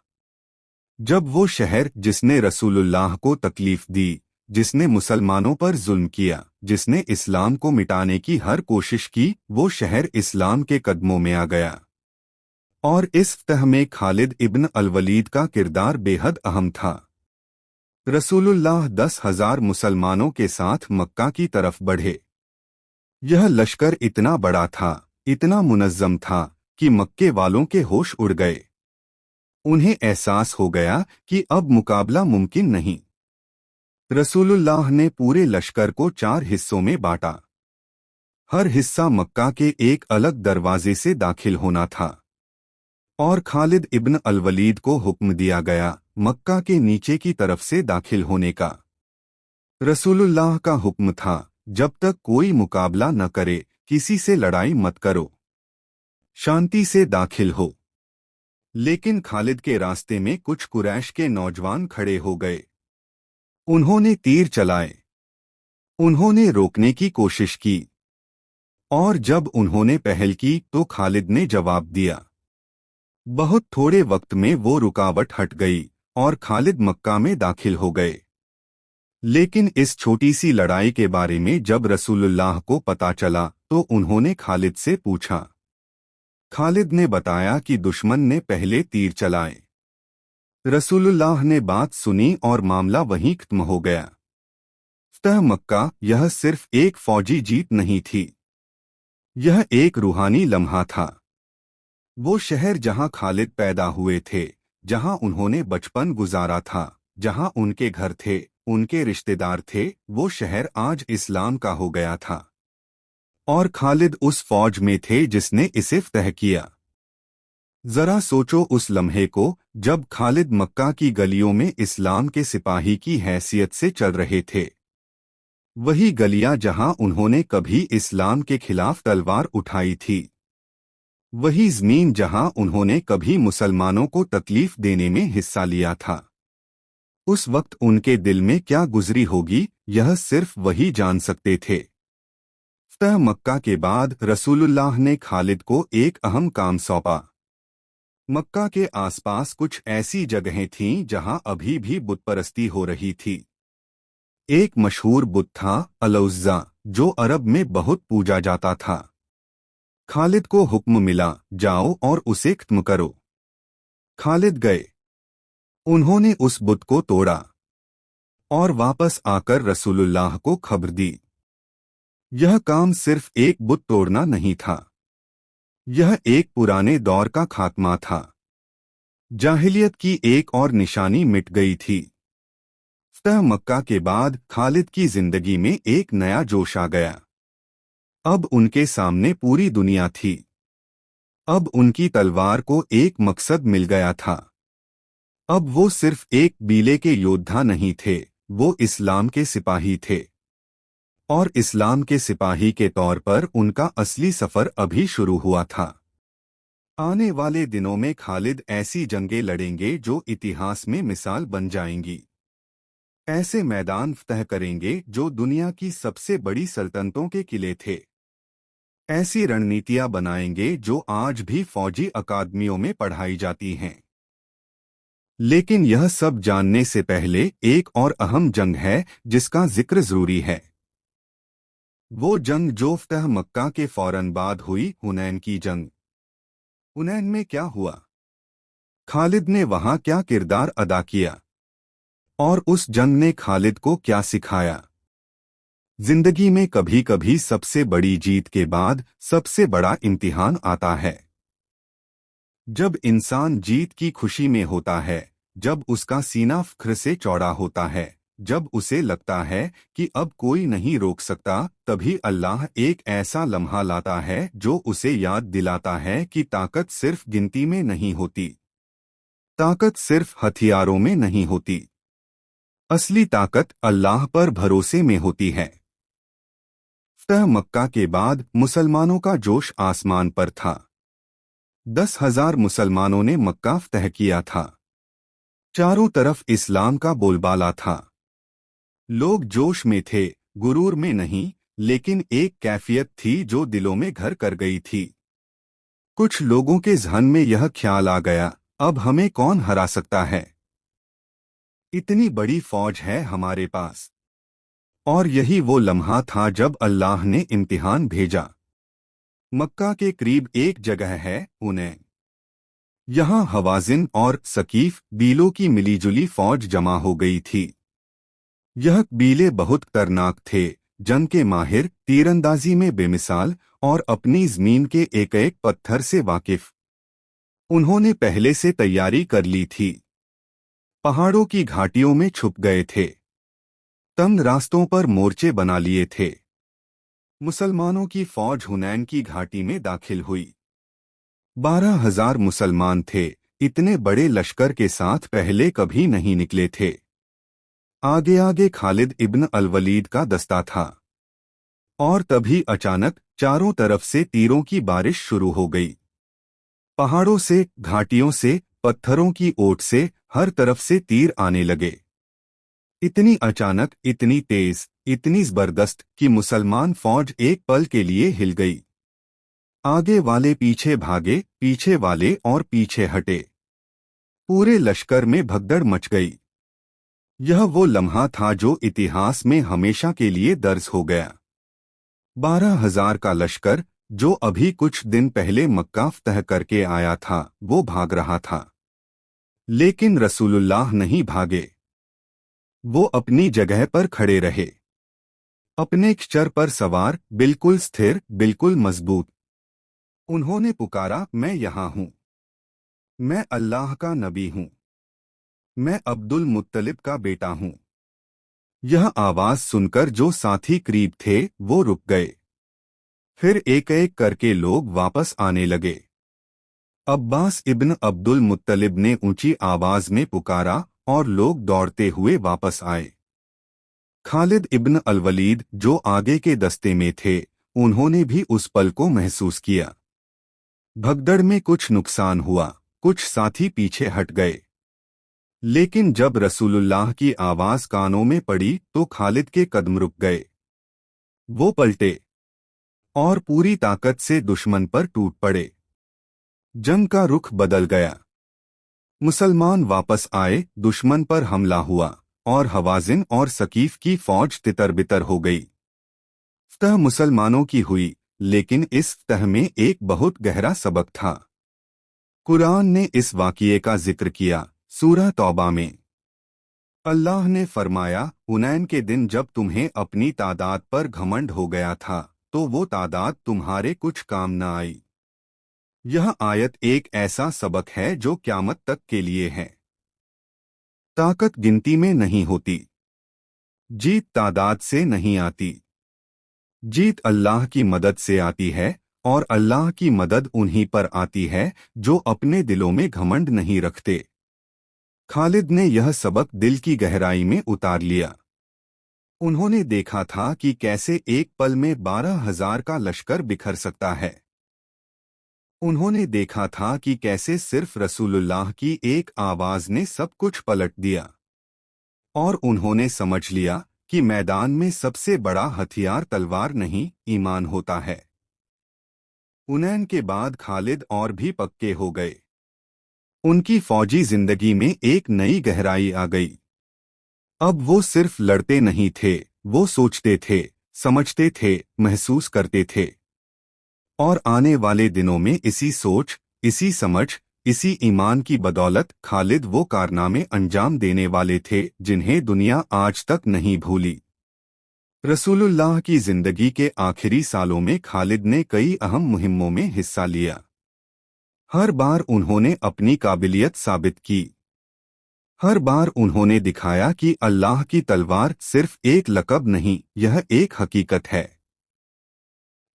जब वो शहर जिसने रसूलुल्लाह को तकलीफ दी, जिसने मुसलमानों पर जुल्म किया, जिसने इस्लाम को मिटाने की हर कोशिश की, वो शहर इस्लाम के कदमों में आ गया। और इस फतह में खालिद इब्न अल-वलीद का किरदार बेहद अहम था। रसूलुल्लाह 10,000 मुसलमानों के साथ मक्का की तरफ बढ़े। यह लश्कर इतना बड़ा था, इतना मुनज़्ज़म था कि मक्के वालों के होश उड़ गए। उन्हें एहसास हो गया कि अब मुकाबला मुमकिन नहीं। रसूलुल्लाह ने पूरे लश्कर को 4 हिस्सों में बांटा। हर हिस्सा मक्का के एक अलग दरवाजे से दाखिल होना था, और खालिद इब्न अल-वलीद को हुक्म दिया गया मक्का के नीचे की तरफ से दाखिल होने का। रसूलुल्लाह का हुक्म था, जब तक कोई मुकाबला न करे, किसी से लड़ाई मत करो, शांति से दाखिल हो। लेकिन खालिद के रास्ते में कुछ कुरैश के नौजवान खड़े हो गए। उन्होंने तीर चलाए, उन्होंने रोकने की कोशिश की, और जब उन्होंने पहल की तो खालिद ने जवाब दिया। बहुत थोड़े वक्त में वो रुकावट हट गई और खालिद मक्का में दाखिल हो गए। लेकिन इस छोटी सी लड़ाई के बारे में जब रसूलुल्लाह को पता चला तो उन्होंने खालिद से पूछा। खालिद ने बताया कि दुश्मन ने पहले तीर चलाए। रसूलुल्लाह ने बात सुनी और मामला वहीं खत्म हो गया। फतह मक्का यह सिर्फ एक फौजी जीत नहीं थी, यह एक रूहानी लम्हा था। वो शहर जहां खालिद पैदा हुए थे, जहां उन्होंने बचपन गुजारा था, जहां उनके घर थे, उनके रिश्तेदार थे, वो शहर आज इस्लाम का हो गया था। और खालिद उस फौज में थे जिसने इसे फतह किया। जरा सोचो उस लम्हे को जब खालिद मक्का की गलियों में इस्लाम के सिपाही की हैसियत से चल रहे थे। वही गलियां जहां उन्होंने कभी इस्लाम के खिलाफ तलवार उठाई थी। वही ज़मीन जहां उन्होंने कभी मुसलमानों को तकलीफ देने में हिस्सा लिया था। उस वक्त उनके दिल में क्या गुजरी होगी, यह सिर्फ वही जान सकते थे। फतह मक्का के बाद रसूलुल्लाह ने खालिद को एक अहम काम सौंपा। मक्का के आसपास कुछ ऐसी जगहें थीं जहां अभी भी बुतपरस्ती हो रही थी। एक मशहूर बुत था अल-उज़्ज़ा, जो अरब में बहुत पूजा जाता था। खालिद को हुक्म मिला, जाओ और उसे खत्म करो। खालिद गए, उन्होंने उस बुत को तोड़ा और वापस आकर रसूलुल्लाह को खबर दी। यह काम सिर्फ एक बुत तोड़ना नहीं था, यह एक पुराने दौर का खात्मा था। जाहिलियत की एक और निशानी मिट गई थी। फतह मक्का के बाद खालिद की जिंदगी में एक नया जोश आ गया। अब उनके सामने पूरी दुनिया थी। अब उनकी तलवार को एक मकसद मिल गया था। अब वो सिर्फ एक बीले के योद्धा नहीं थे, वो इस्लाम के सिपाही थे। और इस्लाम के सिपाही के तौर पर उनका असली सफर अभी शुरू हुआ था। आने वाले दिनों में खालिद ऐसी जंगें लड़ेंगे जो इतिहास में मिसाल बन जाएंगी। ऐसे मैदान फतह करेंगे जो दुनिया की सबसे बड़ी सल्तनतों के किले थे। ऐसी रणनीतियां बनाएंगे जो आज भी फौजी अकादमियों में पढ़ाई जाती हैं। लेकिन यह सब जानने से पहले एक और अहम जंग है जिसका जिक्र जरूरी है। वो जंग जो फतह मक्का के फौरन बाद हुई, हुनैन की जंग। हुनैन में क्या हुआ? खालिद ने वहां क्या किरदार अदा किया और उस जंग ने खालिद को क्या सिखाया? जिंदगी में कभी कभी सबसे बड़ी जीत के बाद सबसे बड़ा इम्तिहान आता है। जब इंसान जीत की खुशी में होता है, जब उसका सीना फख्र से चौड़ा होता है, जब उसे लगता है कि अब कोई नहीं रोक सकता, तभी अल्लाह एक ऐसा लम्हा लाता है जो उसे याद दिलाता है कि ताकत सिर्फ गिनती में नहीं होती, ताकत सिर्फ हथियारों में नहीं होती, असली ताकत अल्लाह पर भरोसे में होती है। फतह मक्का के बाद मुसलमानों का जोश आसमान पर था। 10,000 मुसलमानों ने मक्का फतह किया था। चारों तरफ इस्लाम का बोलबाला था। लोग जोश में थे, गुरूर में नहीं, लेकिन एक कैफियत थी जो दिलों में घर कर गई थी। कुछ लोगों के ज़हन में यह ख्याल आ गया, अब हमें कौन हरा सकता है? इतनी बड़ी फौज है हमारे पास। और यही वो लम्हा था जब अल्लाह ने इम्तिहान भेजा। मक्का के करीब एक जगह है, उन्हें यहाँ हवाजिन और सकीफ बीलों की मिलीजुली फौज जमा हो गई थी। यह कबीले बहुत खतरनाक थे, जंग के माहिर, तीरंदाजी में बेमिसाल और अपनी जमीन के एक एक पत्थर से वाकिफ। उन्होंने पहले से तैयारी कर ली थी। पहाड़ों की घाटियों में छुप गए थे, तंग रास्तों पर मोर्चे बना लिए थे। मुसलमानों की फौज हुनैन की घाटी में दाखिल हुई। 12,000 मुसलमान थे। इतने बड़े लश्कर के साथ पहले कभी नहीं निकले थे। आगे आगे खालिद इब्न अल-वलीद का दस्ता था। और तभी अचानक चारों तरफ से तीरों की बारिश शुरू हो गई। पहाड़ों से, घाटियों से, पत्थरों की ओट से हर तरफ से तीर आने लगे। इतनी अचानक, इतनी तेज, इतनी जबरदस्त कि मुसलमान फौज एक पल के लिए हिल गई। आगे वाले पीछे भागे, पीछे वाले और पीछे हटे। पूरे लश्कर में भगदड़ मच गई। यह वो लम्हा था जो इतिहास में हमेशा के लिए दर्ज हो गया। 12,000 का लश्कर, जो अभी कुछ दिन पहले मक्का फतह करके आया था, वो भाग रहा था। लेकिन रसूलुल्लाह नहीं भागे। वो अपनी जगह पर खड़े रहे, अपने खच्चर पर सवार, बिल्कुल स्थिर, बिल्कुल मजबूत। उन्होंने पुकारा, मैं यहाँ हूँ। मैं अल्लाह का नबी हूँ। मैं अब्दुल मुत्तलिब का बेटा हूँ। यह आवाज सुनकर जो साथी करीब थे वो रुक गए। फिर एक एक करके लोग वापस आने लगे। अब्बास इब्न अब्दुल मुत्तलिब ने ऊंची आवाज में पुकारा और लोग दौड़ते हुए वापस आए। खालिद इब्न अल-वलीद, जो आगे के दस्ते में थे, उन्होंने भी उस पल को महसूस किया। भगदड़ में कुछ नुकसान हुआ, कुछ साथी पीछे हट गए। लेकिन जब रसूलुल्लाह की आवाज कानों में पड़ी तो खालिद के कदम रुक गए। वो पलटे और पूरी ताकत से दुश्मन पर टूट पड़े। जंग का रुख बदल गया। मुसलमान वापस आए, दुश्मन पर हमला हुआ और हवाजिन और सकीफ की फौज तितर-बितर हो गई। फतह मुसलमानों की हुई, लेकिन इस फतह में एक बहुत गहरा सबक था। कुरान ने इस वाक़िए का जिक्र किया, सूरह तौबा में। अल्लाह ने फरमाया, हुनैन के दिन जब तुम्हें अपनी तादाद पर घमंड हो गया था, तो वो तादाद तुम्हारे कुछ काम न आई। यह आयत एक ऐसा सबक है जो क़यामत तक के लिए है। ताकत गिनती में नहीं होती। जीत तादाद से नहीं आती। जीत अल्लाह की मदद से आती है, और अल्लाह की मदद उन्हीं पर आती है जो अपने दिलों में घमंड नहीं रखते। खालिद ने यह सबक दिल की गहराई में उतार लिया। उन्होंने देखा था कि कैसे एक पल में 12,000 का लश्कर बिखर सकता है। उन्होंने देखा था कि कैसे सिर्फ रसूलुल्लाह की एक आवाज ने सब कुछ पलट दिया। और उन्होंने समझ लिया कि मैदान में सबसे बड़ा हथियार तलवार नहीं, ईमान होता है। हुनैन के बाद खालिद और भी पक्के हो गए। उनकी फौजी जिंदगी में एक नई गहराई आ गई। अब वो सिर्फ लड़ते नहीं थे, वो सोचते थे, समझते थे, महसूस करते थे। और आने वाले दिनों में इसी सोच, इसी समझ, इसी ईमान की बदौलत खालिद वो कारनामे अंजाम देने वाले थे जिन्हें दुनिया आज तक नहीं भूली। रसूलुल्लाह की जिंदगी के आखिरी सालों में खालिद ने कई अहम मुहिम्मों में हिस्सा लिया। हर बार उन्होंने अपनी काबिलियत साबित की। हर बार उन्होंने दिखाया कि अल्लाह की तलवार सिर्फ एक लक़ब नहीं, यह एक हकीकत है।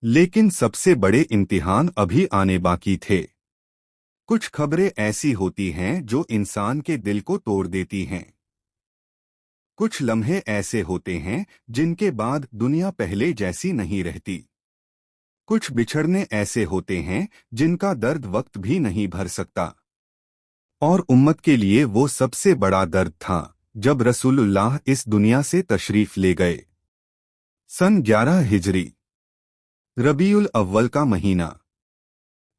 लेकिन सबसे बड़े इम्तिहान अभी आने बाकी थे। कुछ खबरें ऐसी होती हैं जो इंसान के दिल को तोड़ देती हैं। कुछ लम्हे ऐसे होते हैं जिनके बाद दुनिया पहले जैसी नहीं रहती। कुछ बिछड़ने ऐसे होते हैं जिनका दर्द वक्त भी नहीं भर सकता। और उम्मत के लिए वो सबसे बड़ा दर्द था जब रसूलुल्लाह इस दुनिया से तशरीफ ले गए। सन 11 हिजरी, रबीउल अव्वल का महीना।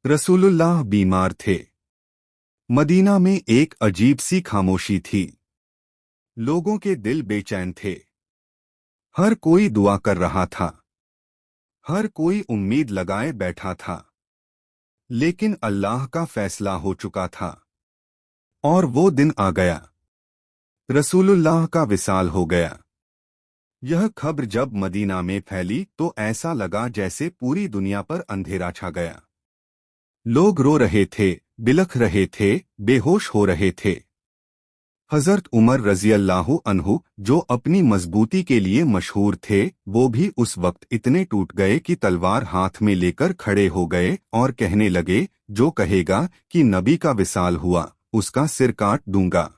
रसूलुल्लाह बीमार थे। मदीना में एक अजीब सी खामोशी थी। लोगों के दिल बेचैन थे। हर कोई दुआ कर रहा था। हर कोई उम्मीद लगाए बैठा था। लेकिन अल्लाह का फैसला हो चुका था। और वो दिन आ गया। रसूलुल्लाह का विसाल हो गया। यह खबर जब मदीना में फैली तो ऐसा लगा जैसे पूरी दुनिया पर अंधेरा छा गया। लोग रो रहे थे, बिलख रहे थे, बेहोश हो रहे थे। हज़रत उमर रज़ियल्लाहु अन्हु, जो अपनी मजबूती के लिए मशहूर थे, वो भी उस वक्त इतने टूट गए कि तलवार हाथ में लेकर खड़े हो गए और कहने लगे, जो कहेगा कि नबी का विसाल हुआ, उसका सिर काट दूंगा।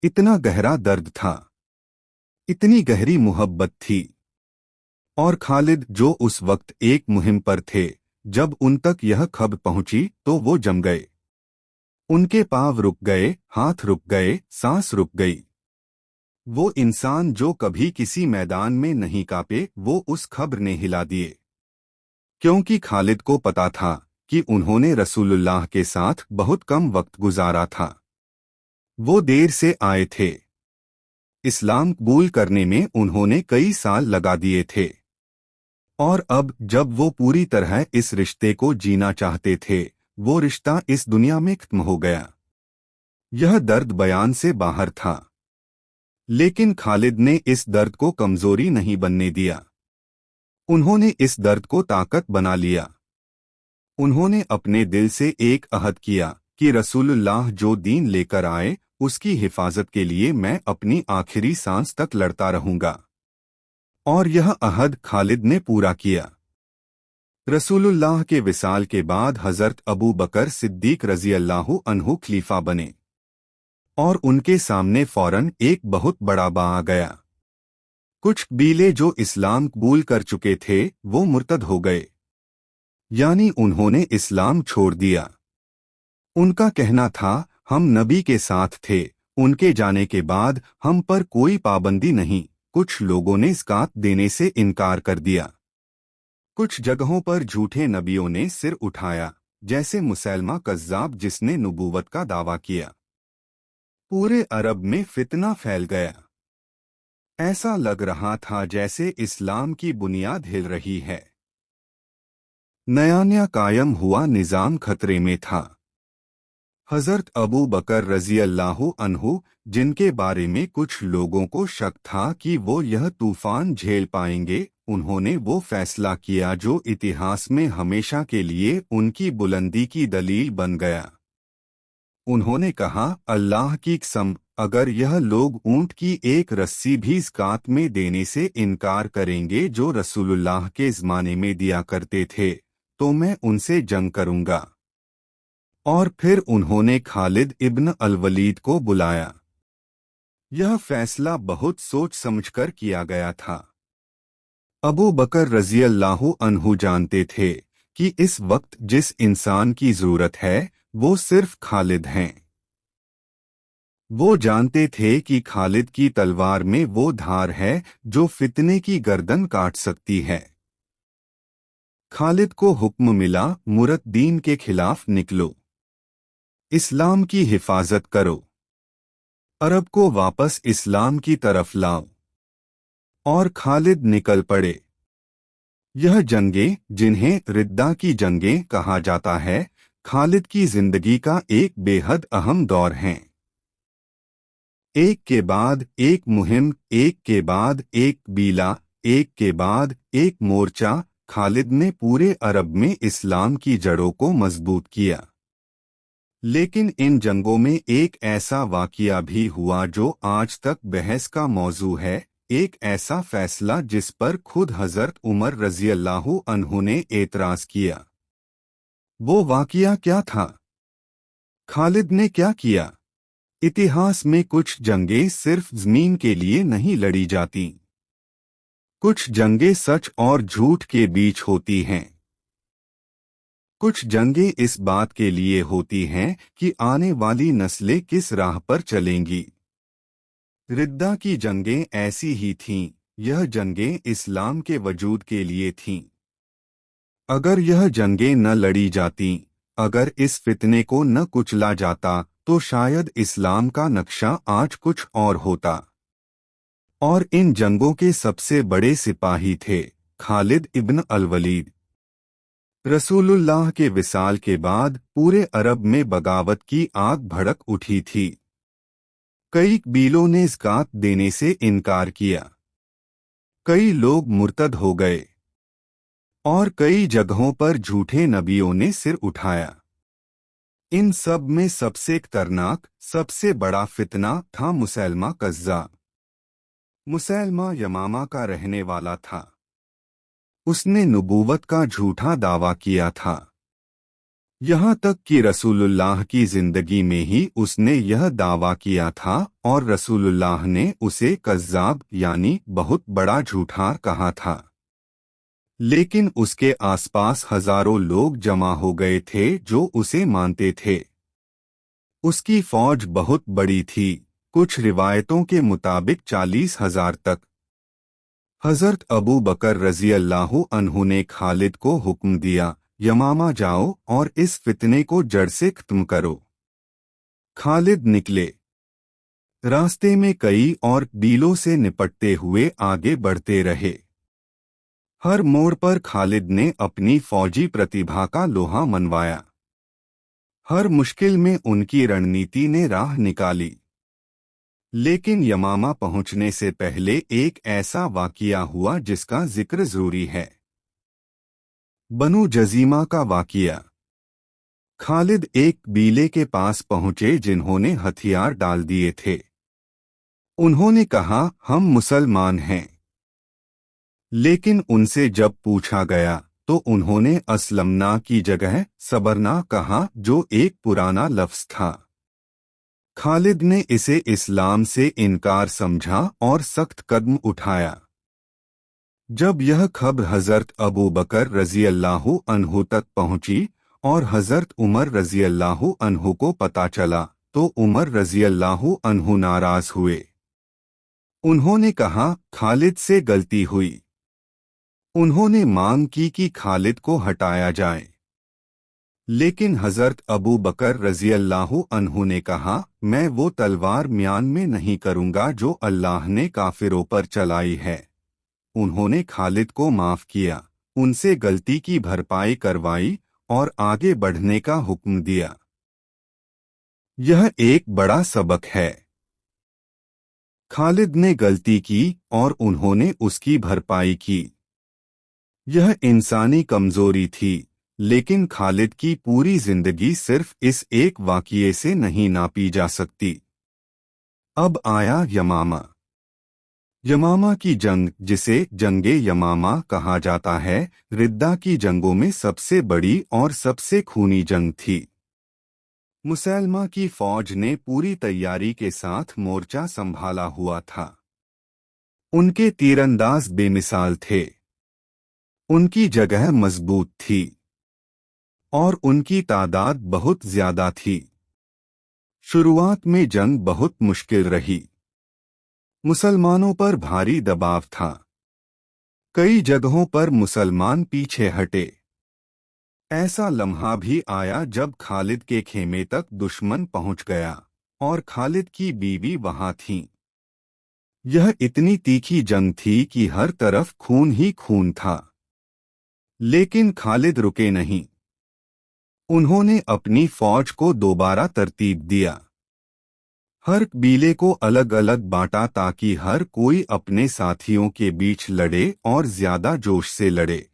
इतना गहरा दर्द था, इतनी गहरी मोहब्बत थी। और खालिद जो उस वक्त एक मुहिम पर थे, जब उन तक यह खबर पहुंची तो वो जम गए। उनके पाँव रुक गए, हाथ रुक गए, सांस रुक गई। वो इंसान जो कभी किसी मैदान में नहीं कांपे, वो उस खबर ने हिला दिए। क्योंकि खालिद को पता था कि उन्होंने रसूलुल्लाह के साथ बहुत कम वक्त गुजारा था। वो देर से आए थे। इस्लाम कबूल करने में उन्होंने कई साल लगा दिए थे। और अब जब वो पूरी तरह इस रिश्ते को जीना चाहते थे, वो रिश्ता इस दुनिया में खत्म हो गया। यह दर्द बयान से बाहर था। लेकिन खालिद ने इस दर्द को कमजोरी नहीं बनने दिया। उन्होंने इस दर्द को ताकत बना लिया। उन्होंने अपने दिल से एक अहद किया कि रसूलुल्लाह जो दीन लेकर आए, उसकी हिफाजत के लिए मैं अपनी आखिरी सांस तक लड़ता रहूंगा। और यह अहद खालिद ने पूरा किया। रसूलुल्लाह के विसाल के बाद हज़रत अबू बकर सिद्दीक रज़ियल्लाहु अन्हु खलीफा बने। और उनके सामने फौरन एक बहुत बड़ा बा आ गया। कुछ कबीले जो इस्लाम कबूल कर चुके थे, वो मुर्तद हो गए। यानी उन्होंने इस्लाम छोड़ दिया। उनका कहना था, हम नबी के साथ थे, उनके जाने के बाद हम पर कोई पाबंदी नहीं। कुछ लोगों ने ज़कात देने से इनकार कर दिया। कुछ जगहों पर झूठे नबियों ने सिर उठाया, जैसे मुसैलमा कज़्ज़ाब जिसने नबूवत का दावा किया। पूरे अरब में फितना फैल गया। ऐसा लग रहा था जैसे इस्लाम की बुनियाद हिल रही है। नया कायम हुआ निज़ाम खतरे में था। हज़रत अबू बकर रज़ियल्लाहु अन्हु, जिनके बारे में कुछ लोगों को शक था कि वो यह तूफान झेल पाएंगे, उन्होंने वो फैसला किया जो इतिहास में हमेशा के लिए उनकी बुलंदी की दलील बन गया। उन्होंने कहा, अल्लाह की कसम, अगर यह लोग ऊंट की एक रस्सी भी ज़कात में देने से इनकार करेंगे जो रसूलुल्लाह के ज़माने में दिया करते थे, तो मैं उनसे जंग करूंगा। और फिर उन्होंने खालिद इब्न अल-वलीद को बुलाया। यह फैसला बहुत सोच समझकर किया गया था। अबू बकर रज़ियल्लाहु अन्हु जानते थे कि इस वक्त जिस इंसान की ज़रूरत है, वो सिर्फ खालिद हैं। वो जानते थे कि खालिद की तलवार में वो धार है जो फितने की गर्दन काट सकती है। खालिद को हुक्म मिला, मुरत दीन के खिलाफ निकलो। इस्लाम की हिफाजत करो। अरब को वापस इस्लाम की तरफ लाओ। और खालिद निकल पड़े। यह जंगें, जिन्हें रिद्दा की जंगें कहा जाता है, खालिद की जिंदगी का एक बेहद अहम दौर हैं। एक के बाद एक मुहिम, एक के बाद एक बीला, एक के बाद एक मोर्चा, खालिद ने पूरे अरब में इस्लाम की जड़ों को मजबूत किया। लेकिन इन जंगों में एक ऐसा वाक़या भी हुआ जो आज तक बहस का मौजू है, एक ऐसा फैसला जिस पर खुद हज़रत उमर रज़ियल्लाहु अन्हु ने एतराज़ किया। वो वाक़या क्या था? खालिद ने क्या किया? इतिहास में कुछ जंगें सिर्फ ज़मीन के लिए नहीं लड़ी जाती। कुछ जंगें सच और झूठ के बीच होती हैं। कुछ जंगें इस बात के लिए होती हैं कि आने वाली नस्लें किस राह पर चलेंगी। रिद्दा की जंगें ऐसी ही थीं। यह जंगें इस्लाम के वजूद के लिए थीं। अगर यह जंगें न लड़ी जातीं, अगर इस फितने को न कुचला जाता, तो शायद इस्लाम का नक्शा आज कुछ और होता। और इन जंगों के सबसे बड़े सिपाही थे खालिद इब्न अल-वलीद। रसूलुल्लाह के विसाल के बाद पूरे अरब में बगावत की आग भड़क उठी थी। कई कबीलों ने ज़कात देने से इनकार किया। कई लोग मुर्तद हो गए। और कई जगहों पर झूठे नबियों ने सिर उठाया। इन सब में सबसे खतरनाक, सबसे बड़ा फितना था मुसैलमा कज़्ज़ाब। मुसैलमा यमामा का रहने वाला था। उसने नबूवत का झूठा दावा किया था। यहाँ तक कि रसूलुल्लाह की जिंदगी में ही उसने यह दावा किया था और रसूलुल्लाह ने उसे कज़्ज़ाब यानी बहुत बड़ा झूठार कहा था। लेकिन उसके आसपास हजारों लोग जमा हो गए थे जो उसे मानते थे। उसकी फौज बहुत बड़ी थी, कुछ रिवायतों के मुताबिक 40,000 तक। हज़रत अबू बकर रज़ियल्लाहु अन्हु ने खालिद को हुक्म दिया, यमामा जाओ और इस फितने को जड़ से खत्म करो। खालिद निकले। रास्ते में कई और बीलों से निपटते हुए आगे बढ़ते रहे। हर मोड़ पर खालिद ने अपनी फौजी प्रतिभा का लोहा मनवाया। हर मुश्किल में उनकी रणनीति ने राह निकाली। लेकिन यमामा पहुंचने से पहले एक ऐसा वाक़या हुआ जिसका जिक्र जरूरी है। बनु जजीमा का वाक़या। खालिद एक कबीले के पास पहुंचे जिन्होंने हथियार डाल दिए थे। उन्होंने कहा, हम मुसलमान हैं। लेकिन उनसे जब पूछा गया तो उन्होंने असलमना की जगह सबरना कहा, जो एक पुराना लफ्ज़ था। खालिद ने इसे इस्लाम से इनकार समझा और सख्त कदम उठाया। जब यह खबर हज़रत अबू बकर रज़ियल्लाहु अन्हु तक पहुंची और हज़रत उमर रज़ियल्लाहु अन्हु को पता चला, तो उमर रज़ियल्लाहु अन्हु नाराज हुए। उन्होंने कहा, खालिद से गलती हुई। उन्होंने मांग की कि खालिद को हटाया जाए। लेकिन हज़रत अबू बकर रज़ियल्लाहु अन्हु ने कहा, मैं वो तलवार म्यान में नहीं करूंगा जो अल्लाह ने काफिरों पर चलाई है। उन्होंने खालिद को माफ किया, उनसे गलती की भरपाई करवाई और आगे बढ़ने का हुक्म दिया। यह एक बड़ा सबक है। खालिद ने गलती की और उन्होंने उसकी भरपाई की। यह इंसानी कमजोरी थी, लेकिन खालिद की पूरी जिंदगी सिर्फ इस एक वाक़ये से नहीं नापी जा सकती। अब आया यमामा। यमामा की जंग, जिसे जंगे यमामा कहा जाता है, रिद्दा की जंगों में सबसे बड़ी और सबसे खूनी जंग थी। मुसैलमा की फौज ने पूरी तैयारी के साथ मोर्चा संभाला हुआ था। उनके तीरंदाज बेमिसाल थे। उनकी जगह मजबूत थी। और उनकी तादाद बहुत ज्यादा थी। शुरुआत में जंग बहुत मुश्किल रही। मुसलमानों पर भारी दबाव था। कई जगहों पर मुसलमान पीछे हटे। ऐसा लम्हा भी आया जब खालिद के खेमे तक दुश्मन पहुंच गया और खालिद की बीवी वहां थी। यह इतनी तीखी जंग थी कि हर तरफ खून ही खून था। लेकिन खालिद रुके नहीं। उन्होंने अपनी फौज को दोबारा तरतीब दिया। हर कबीले को अलग अलग बांटा ताकि हर कोई अपने साथियों के बीच लड़े और ज्यादा जोश से लड़े।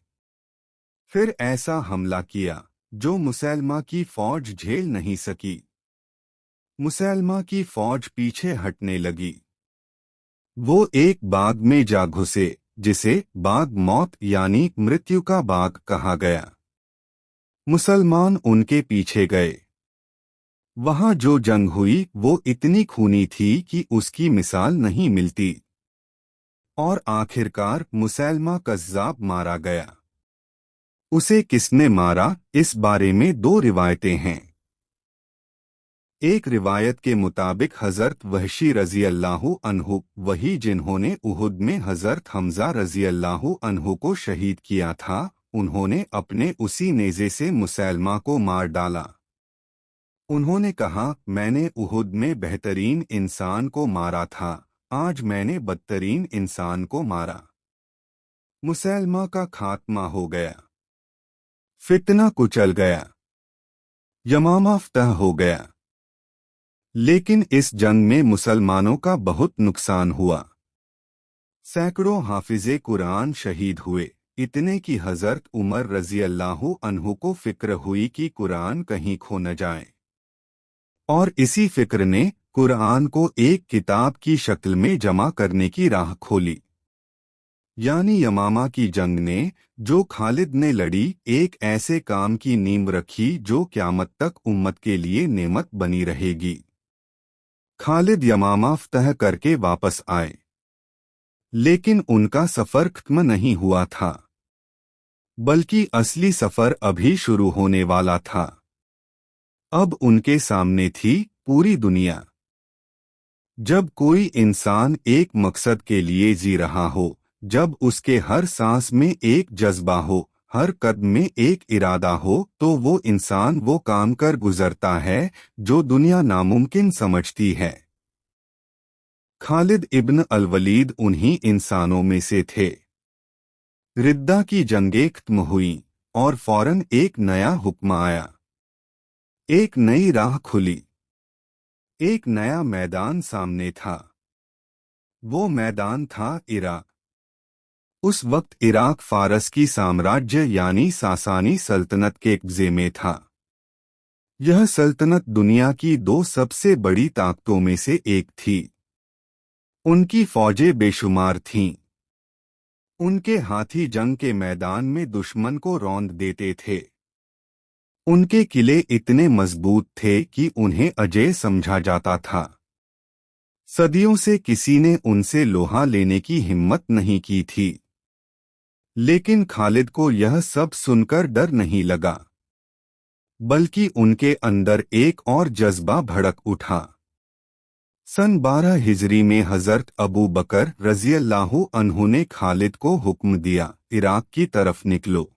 फिर ऐसा हमला किया जो मुसैलमा की फौज झेल नहीं सकी। मुसैलमा की फौज पीछे हटने लगी। वो एक बाग में जा घुसे जिसे बाग मौत यानी मृत्यु का बाग कहा गया। मुसलमान उनके पीछे गए। वहां जो जंग हुई वो इतनी खूनी थी कि उसकी मिसाल नहीं मिलती। और आखिरकार मुसैलमा कज़्ज़ाब मारा गया। उसे किसने मारा, इस बारे में दो रिवायतें हैं। एक रिवायत के मुताबिक हज़रत वहशी रज़ी अल्लाहु अन्हु, वही जिन्होंने उहुद में हज़रत हमज़ा रज़ी अल्लाहु अन्हु को शहीद किया था, उन्होंने अपने उसी नेज़े से मुसैलमा को मार डाला। उन्होंने कहा, मैंने उहुद में बेहतरीन इंसान को मारा था, आज मैंने बदतरीन इंसान को मारा। मुसैलमा का खात्मा हो गया। फितना कुचल गया। यमामा फतह हो गया। लेकिन इस जंग में मुसलमानों का बहुत नुकसान हुआ। सैकड़ों हाफिजे कुरान शहीद हुए, इतने कि हज़रत उमर रज़ी अल्लाहु अन्हु को फिक्र हुई कि कुरान कहीं खो न जाए। और इसी फिक्र ने कुरान को एक किताब की शक्ल में जमा करने की राह खोली। यानी यमामा की जंग ने, जो खालिद ने लड़ी, एक ऐसे काम की नींव रखी जो क़यामत तक उम्मत के लिए नेमत बनी रहेगी। खालिद यमामा फतह करके वापस आए। लेकिन उनका सफर खत्म नहीं हुआ था, बल्कि असली सफर अभी शुरू होने वाला था। अब उनके सामने थी पूरी दुनिया। जब कोई इंसान एक मकसद के लिए जी रहा हो, जब उसके हर सांस में एक जज्बा हो, हर कदम में एक इरादा हो, तो वो इंसान वो काम कर गुजरता है जो दुनिया नामुमकिन समझती है। खालिद इब्न अल-वलीद उन्हीं इंसानों में से थे। रिद्दा की जंगें खत्म हुई और फौरन एक नया हुक्म आया। एक नई राह खुली। एक नया मैदान सामने था। वो मैदान था इराक। उस वक्त इराक फारस की साम्राज्य यानी सासानी सल्तनत के कब्जे में था। यह सल्तनत दुनिया की दो सबसे बड़ी ताकतों में से एक थी। उनकी फौजें बेशुमार थीं। उनके हाथी जंग के मैदान में दुश्मन को रौंद देते थे। उनके किले इतने मजबूत थे कि उन्हें अजेय समझा जाता था। सदियों से किसी ने उनसे लोहा लेने की हिम्मत नहीं की थी। लेकिन खालिद को यह सब सुनकर डर नहीं लगा, बल्कि उनके अंदर एक और जज्बा भड़क उठा। सन 12 हिजरी में हज़रत अबू बकर रज़ी अल्लाहु अन्हु ने खालिद को हुक्म दिया, इराक की तरफ निकलो।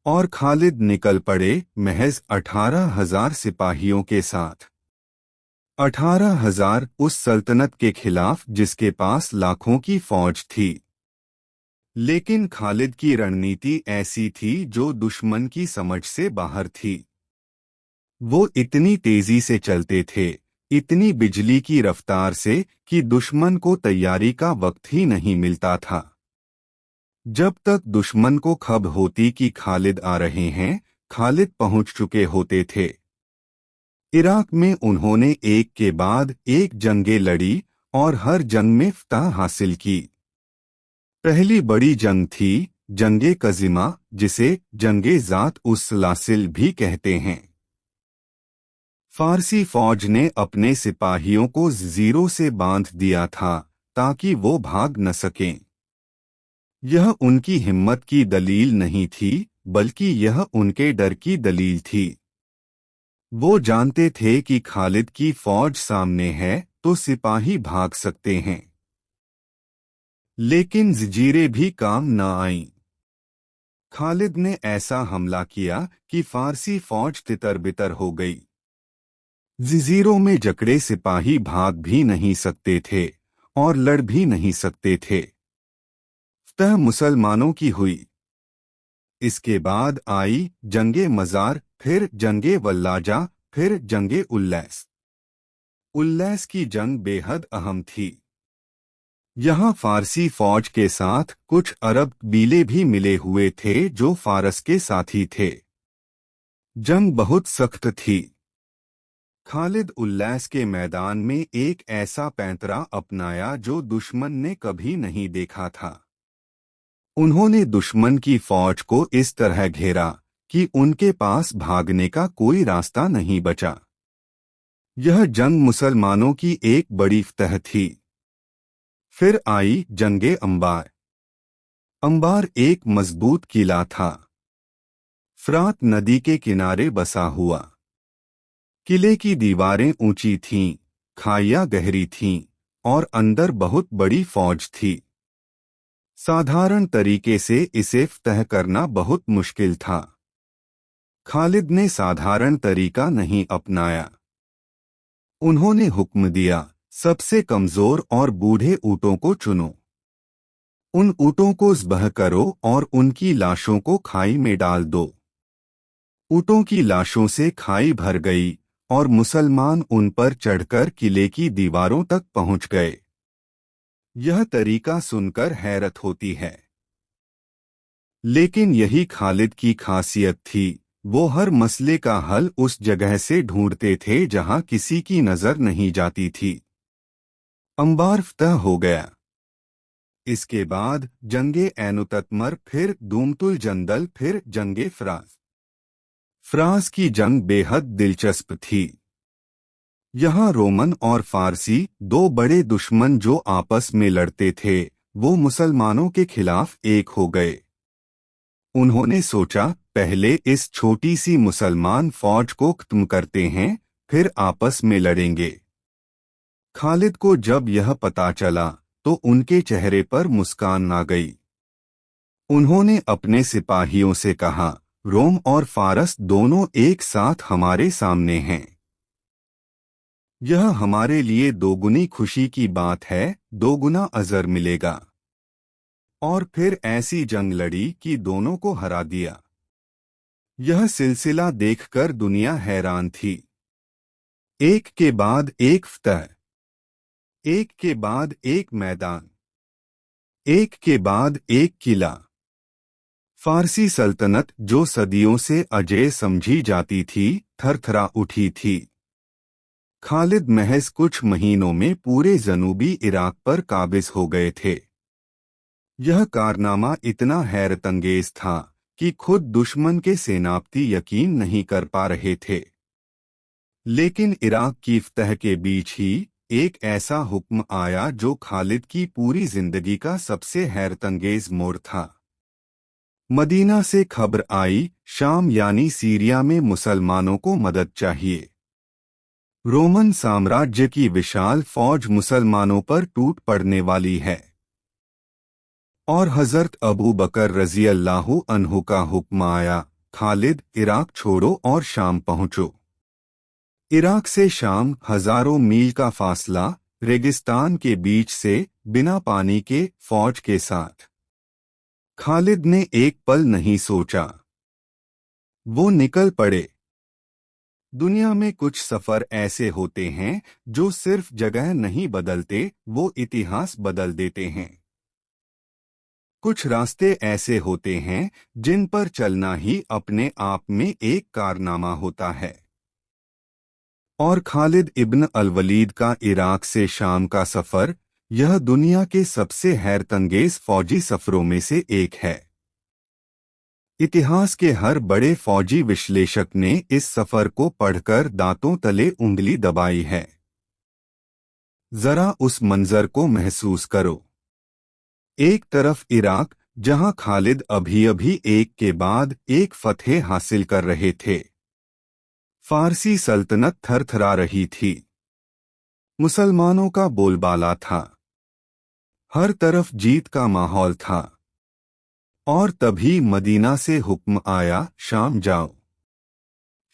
और खालिद निकल पड़े, महज 18,000 सिपाहियों के साथ। 18,000 उस सल्तनत के खिलाफ जिसके पास लाखों की फौज थी। लेकिन खालिद की रणनीति ऐसी थी जो दुश्मन की समझ से बाहर थी। वो इतनी तेजी से चलते थे, इतनी बिजली की रफ्तार से, कि दुश्मन को तैयारी का वक्त ही नहीं मिलता था। जब तक दुश्मन को खबर होती कि खालिद आ रहे हैं, खालिद पहुंच चुके होते थे। इराक में उन्होंने एक के बाद एक जंगें लड़ी और हर जंग में फतह हासिल की। पहली बड़ी जंग थी जंगे कज़िमा, जिसे जंगे ज़ात उस सलासिल भी कहते हैं। फारसी फौज ने अपने सिपाहियों को ज़ंजीरों से बांध दिया था ताकि वो भाग न सकें। यह उनकी हिम्मत की दलील नहीं थी, बल्कि यह उनके डर की दलील थी। वो जानते थे कि खालिद की फौज सामने है तो सिपाही भाग सकते हैं। लेकिन ज़ंजीरें भी काम न आईं। खालिद ने ऐसा हमला किया कि फारसी फौज तितर-बितर हो गई। जंजीरों में जकड़े सिपाही भाग भी नहीं सकते थे और लड़ भी नहीं सकते थे। फतह मुसलमानों की हुई। इसके बाद आई जंगे मजार, फिर जंगे वल्लाजा, फिर जंगे उल्लैस। उल्लैस की जंग बेहद अहम थी। यहाँ फारसी फौज के साथ कुछ अरब कबीले भी मिले हुए थे जो फारस के साथी थे। जंग बहुत सख्त थी। खालिद उल्लैस के मैदान में एक ऐसा पैंतरा अपनाया जो दुश्मन ने कभी नहीं देखा था। उन्होंने दुश्मन की फौज को इस तरह घेरा कि उनके पास भागने का कोई रास्ता नहीं बचा। यह जंग मुसलमानों की एक बड़ी फतह थी। फिर आई जंगे अंबार। अंबार एक मजबूत किला था, फरात नदी के किनारे बसा हुआ। किले की दीवारें ऊंची थीं, खाइयां गहरी थीं और अंदर बहुत बड़ी फौज थी। साधारण तरीके से इसे फतह करना बहुत मुश्किल था। खालिद ने साधारण तरीका नहीं अपनाया। उन्होंने हुक्म दिया, सबसे कमजोर और बूढ़े ऊँटों को चुनो। उन ऊँटों को ज़ब्ह करो और उनकी लाशों को खाई में डाल दो। ऊँटों की लाशों से खाई भर गई और मुसलमान उन पर चढ़कर किले की दीवारों तक पहुंच गए। यह तरीका सुनकर हैरत होती है, लेकिन यही खालिद की खासियत थी। वो हर मसले का हल उस जगह से ढूंढते थे जहां किसी की नजर नहीं जाती थी। अंबार फतह हो गया। इसके बाद जंगे ऐनुततमर, फिर दूमतुल जंदल, फिर जंगे फ्रास। फ्रांस की जंग बेहद दिलचस्प थी। यहाँ रोमन और फारसी, दो बड़े दुश्मन जो आपस में लड़ते थे, वो मुसलमानों के खिलाफ एक हो गए। उन्होंने सोचा, पहले इस छोटी सी मुसलमान फौज को खत्म करते हैं, फिर आपस में लड़ेंगे। खालिद को जब यह पता चला तो उनके चेहरे पर मुस्कान आ गई। उन्होंने अपने सिपाहियों से कहा, रोम और फारस दोनों एक साथ हमारे सामने हैं। यह हमारे लिए दोगुनी खुशी की बात है, दोगुना अजर मिलेगा। और फिर ऐसी जंग लड़ी कि दोनों को हरा दिया। यह सिलसिला देखकर दुनिया हैरान थी। एक के बाद एक फतह, एक के बाद एक मैदान, एक के बाद एक किला। फारसी सल्तनत जो सदियों से अजेय समझी जाती थी, थरथरा उठी थी। खालिद महज कुछ महीनों में पूरे जनूबी इराक पर काबिज हो गए थे। यह कारनामा इतना हैरतअंगेज था कि खुद दुश्मन के सेनापति यकीन नहीं कर पा रहे थे। लेकिन इराक की फतह के बीच ही एक ऐसा हुक्म आया जो खालिद की पूरी जिंदगी का सबसे हैरतअंगेज मोड़ था। मदीना से खबर आई, शाम यानी सीरिया में मुसलमानों को मदद चाहिए। रोमन साम्राज्य की विशाल फौज मुसलमानों पर टूट पड़ने वाली है। और हजरत अबू बकर रज़ी अल्लाहु अन्हु का हुक्म आया, खालिद इराक छोड़ो और शाम पहुंचो। इराक से शाम हजारों मील का फासला, रेगिस्तान के बीच से, बिना पानी के, फौज के साथ। खालिद ने एक पल नहीं सोचा, वो निकल पड़े। दुनिया में कुछ सफर ऐसे होते हैं जो सिर्फ जगह नहीं बदलते, वो इतिहास बदल देते हैं। कुछ रास्ते ऐसे होते हैं जिन पर चलना ही अपने आप में एक कारनामा होता है। और खालिद इब्न अल-वलीद का इराक से शाम का सफर, यह दुनिया के सबसे हैरतअंगेज फौजी सफरों में से एक है। इतिहास के हर बड़े फौजी विश्लेषक ने इस सफर को पढ़कर दांतों तले उंगली दबाई है। जरा उस मंजर को महसूस करो। एक तरफ इराक, जहां खालिद अभी-अभी एक के बाद एक फतह हासिल कर रहे थे। फारसी सल्तनत थरथरा रही थी। मुसलमानों का बोलबाला था। हर तरफ जीत का माहौल था। और तभी मदीना से हुक्म आया, शाम जाओ।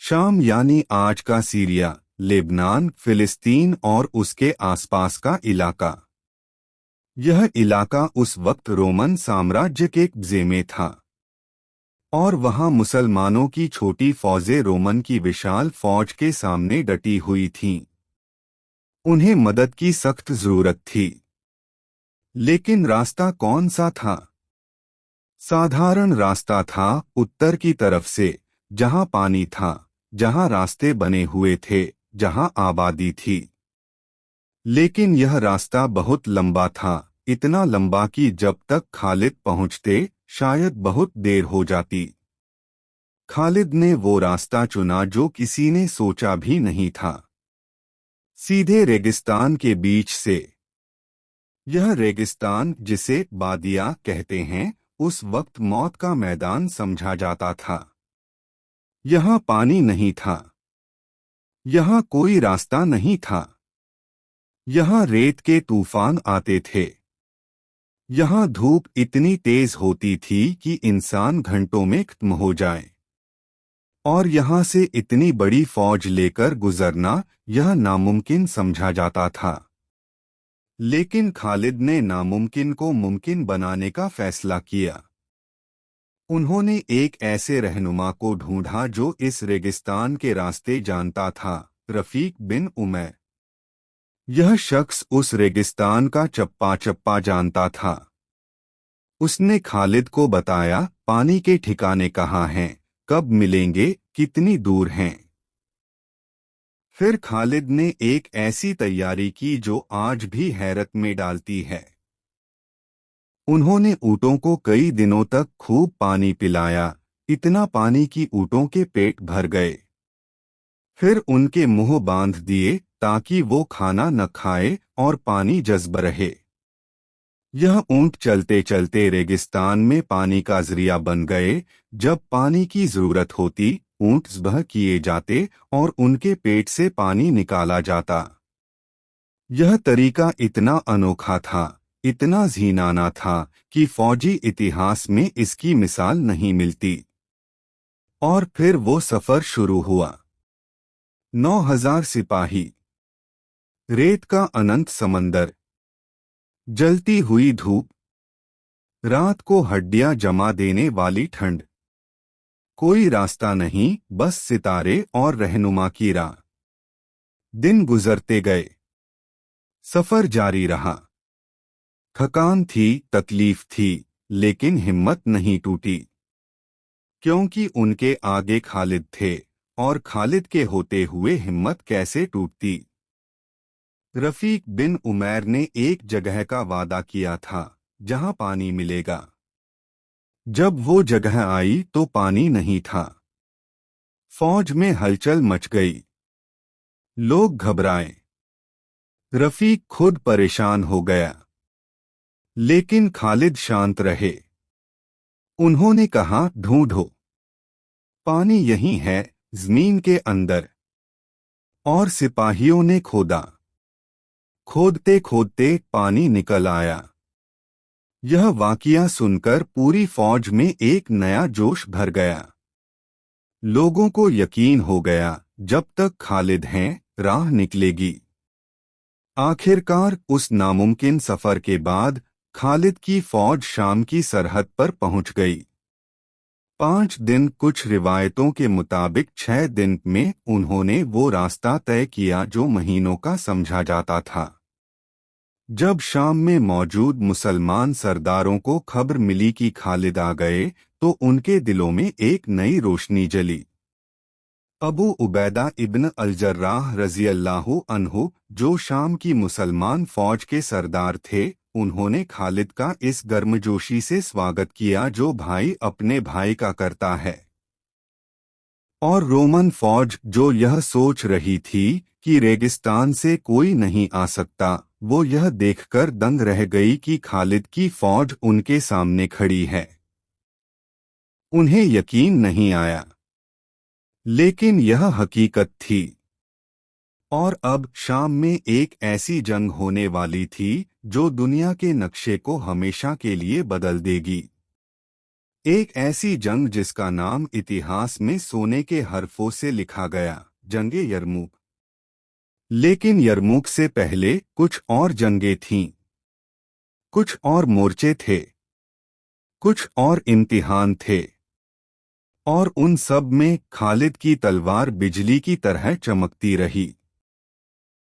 शाम यानी आज का सीरिया, लेबनान, फिलिस्तीन और उसके आसपास का इलाका। यह इलाका उस वक्त रोमन साम्राज्य के कब्जे में था और वहां मुसलमानों की छोटी फौजें रोमन की विशाल फौज के सामने डटी हुई थीं। उन्हें मदद की सख्त जरूरत थी। लेकिन रास्ता कौन सा था? साधारण रास्ता था, उत्तर की तरफ से, जहां पानी था, जहां रास्ते बने हुए थे, जहां आबादी थी। लेकिन यह रास्ता बहुत लंबा था, इतना लंबा कि जब तक खालिद पहुंचते शायद बहुत देर हो जाती। खालिद ने वो रास्ता चुना जो किसी ने सोचा भी नहीं था, सीधे रेगिस्तान के बीच से। यह रेगिस्तान, जिसे बादिया कहते हैं, उस वक्त मौत का मैदान समझा जाता था। यहाँ पानी नहीं था, यहाँ कोई रास्ता नहीं था, यहाँ रेत के तूफान आते थे, यहाँ धूप इतनी तेज होती थी कि इंसान घंटों में खत्म हो जाए, और यहाँ से इतनी बड़ी फौज लेकर गुजरना यह नामुमकिन समझा जाता था। लेकिन खालिद ने नामुमकिन को मुमकिन बनाने का फैसला किया। उन्होंने एक ऐसे रहनुमा को ढूंढा जो इस रेगिस्तान के रास्ते जानता था, रफीक बिन उमैर। यह शख्स उस रेगिस्तान का चप्पा चप्पा जानता था। उसने खालिद को बताया, पानी के ठिकाने कहाँ हैं, कब मिलेंगे, कितनी दूर हैं। फिर खालिद ने एक ऐसी तैयारी की जो आज भी हैरत में डालती है। उन्होंने ऊँटों को कई दिनों तक खूब पानी पिलाया, इतना पानी कि ऊँटों के पेट भर गए। फिर उनके मुंह बांध दिए ताकि वो खाना न खाए और पानी जज्ब रहे। यह ऊँट चलते चलते रेगिस्तान में पानी का जरिया बन गए। जब पानी की जरूरत होती, ऊँट ज़ब्ह किए जाते और उनके पेट से पानी निकाला जाता। यह तरीका इतना अनोखा था, इतना झीनाना था कि फौजी इतिहास में इसकी मिसाल नहीं मिलती। और फिर वो सफर शुरू हुआ। 9,000 सिपाही, रेत का अनंत समंदर, जलती हुई धूप, रात को हड्डियां जमा देने वाली ठंड। कोई रास्ता नहीं, बस सितारे और रहनुमा की राह। दिन गुजरते गए, सफर जारी रहा। थकान थी, तकलीफ थी, लेकिन हिम्मत नहीं टूटी, क्योंकि उनके आगे खालिद थे, और खालिद के होते हुए हिम्मत कैसे टूटती। रफीक बिन उमैर ने एक जगह का वादा किया था, जहां पानी मिलेगा। जब वो जगह आई तो पानी नहीं था। फौज में हलचल मच गई, लोग घबराए। रफीक खुद परेशान हो गया, लेकिन खालिद शांत रहे। उन्होंने कहा, ढूंढो, पानी यहीं है, जमीन के अंदर। और सिपाहियों ने खोदा। खोदते खोदते पानी निकल आया। यह वाकया सुनकर पूरी फौज में एक नया जोश भर गया। लोगों को यकीन हो गया, जब तक खालिद हैं, राह निकलेगी। आखिरकार उस नामुमकिन सफर के बाद खालिद की फौज शाम की सरहद पर पहुंच गई। 5 दिन, कुछ रिवायतों के मुताबिक 6 दिन में उन्होंने वो रास्ता तय किया जो महीनों का समझा जाता था। जब शाम में मौजूद मुसलमान सरदारों को खबर मिली कि खालिद आ गए, तो उनके दिलों में एक नई रोशनी जली। अबू उबैदा इब्न अल-जर्राह रज़ियल्लाहु अन्हु, जो शाम की मुसलमान फौज के सरदार थे, उन्होंने खालिद का इस गर्मजोशी से स्वागत किया जो भाई अपने भाई का करता है। और रोमन फौज, जो यह सोच रही थी कि रेगिस्तान से कोई नहीं आ सकता, वो यह देखकर दंग रह गई कि खालिद की फौज उनके सामने खड़ी है। उन्हें यकीन नहीं आया, लेकिन यह हकीकत थी। और अब शाम में एक ऐसी जंग होने वाली थी जो दुनिया के नक्शे को हमेशा के लिए बदल देगी। एक ऐसी जंग जिसका नाम इतिहास में सोने के हरफों से लिखा गया, जंगे यरमुक। लेकिन यरमुक से पहले कुछ और जंगें थीं, कुछ और मोर्चे थे, कुछ और इम्तिहान थे, और उन सब में खालिद की तलवार बिजली की तरह चमकती रही।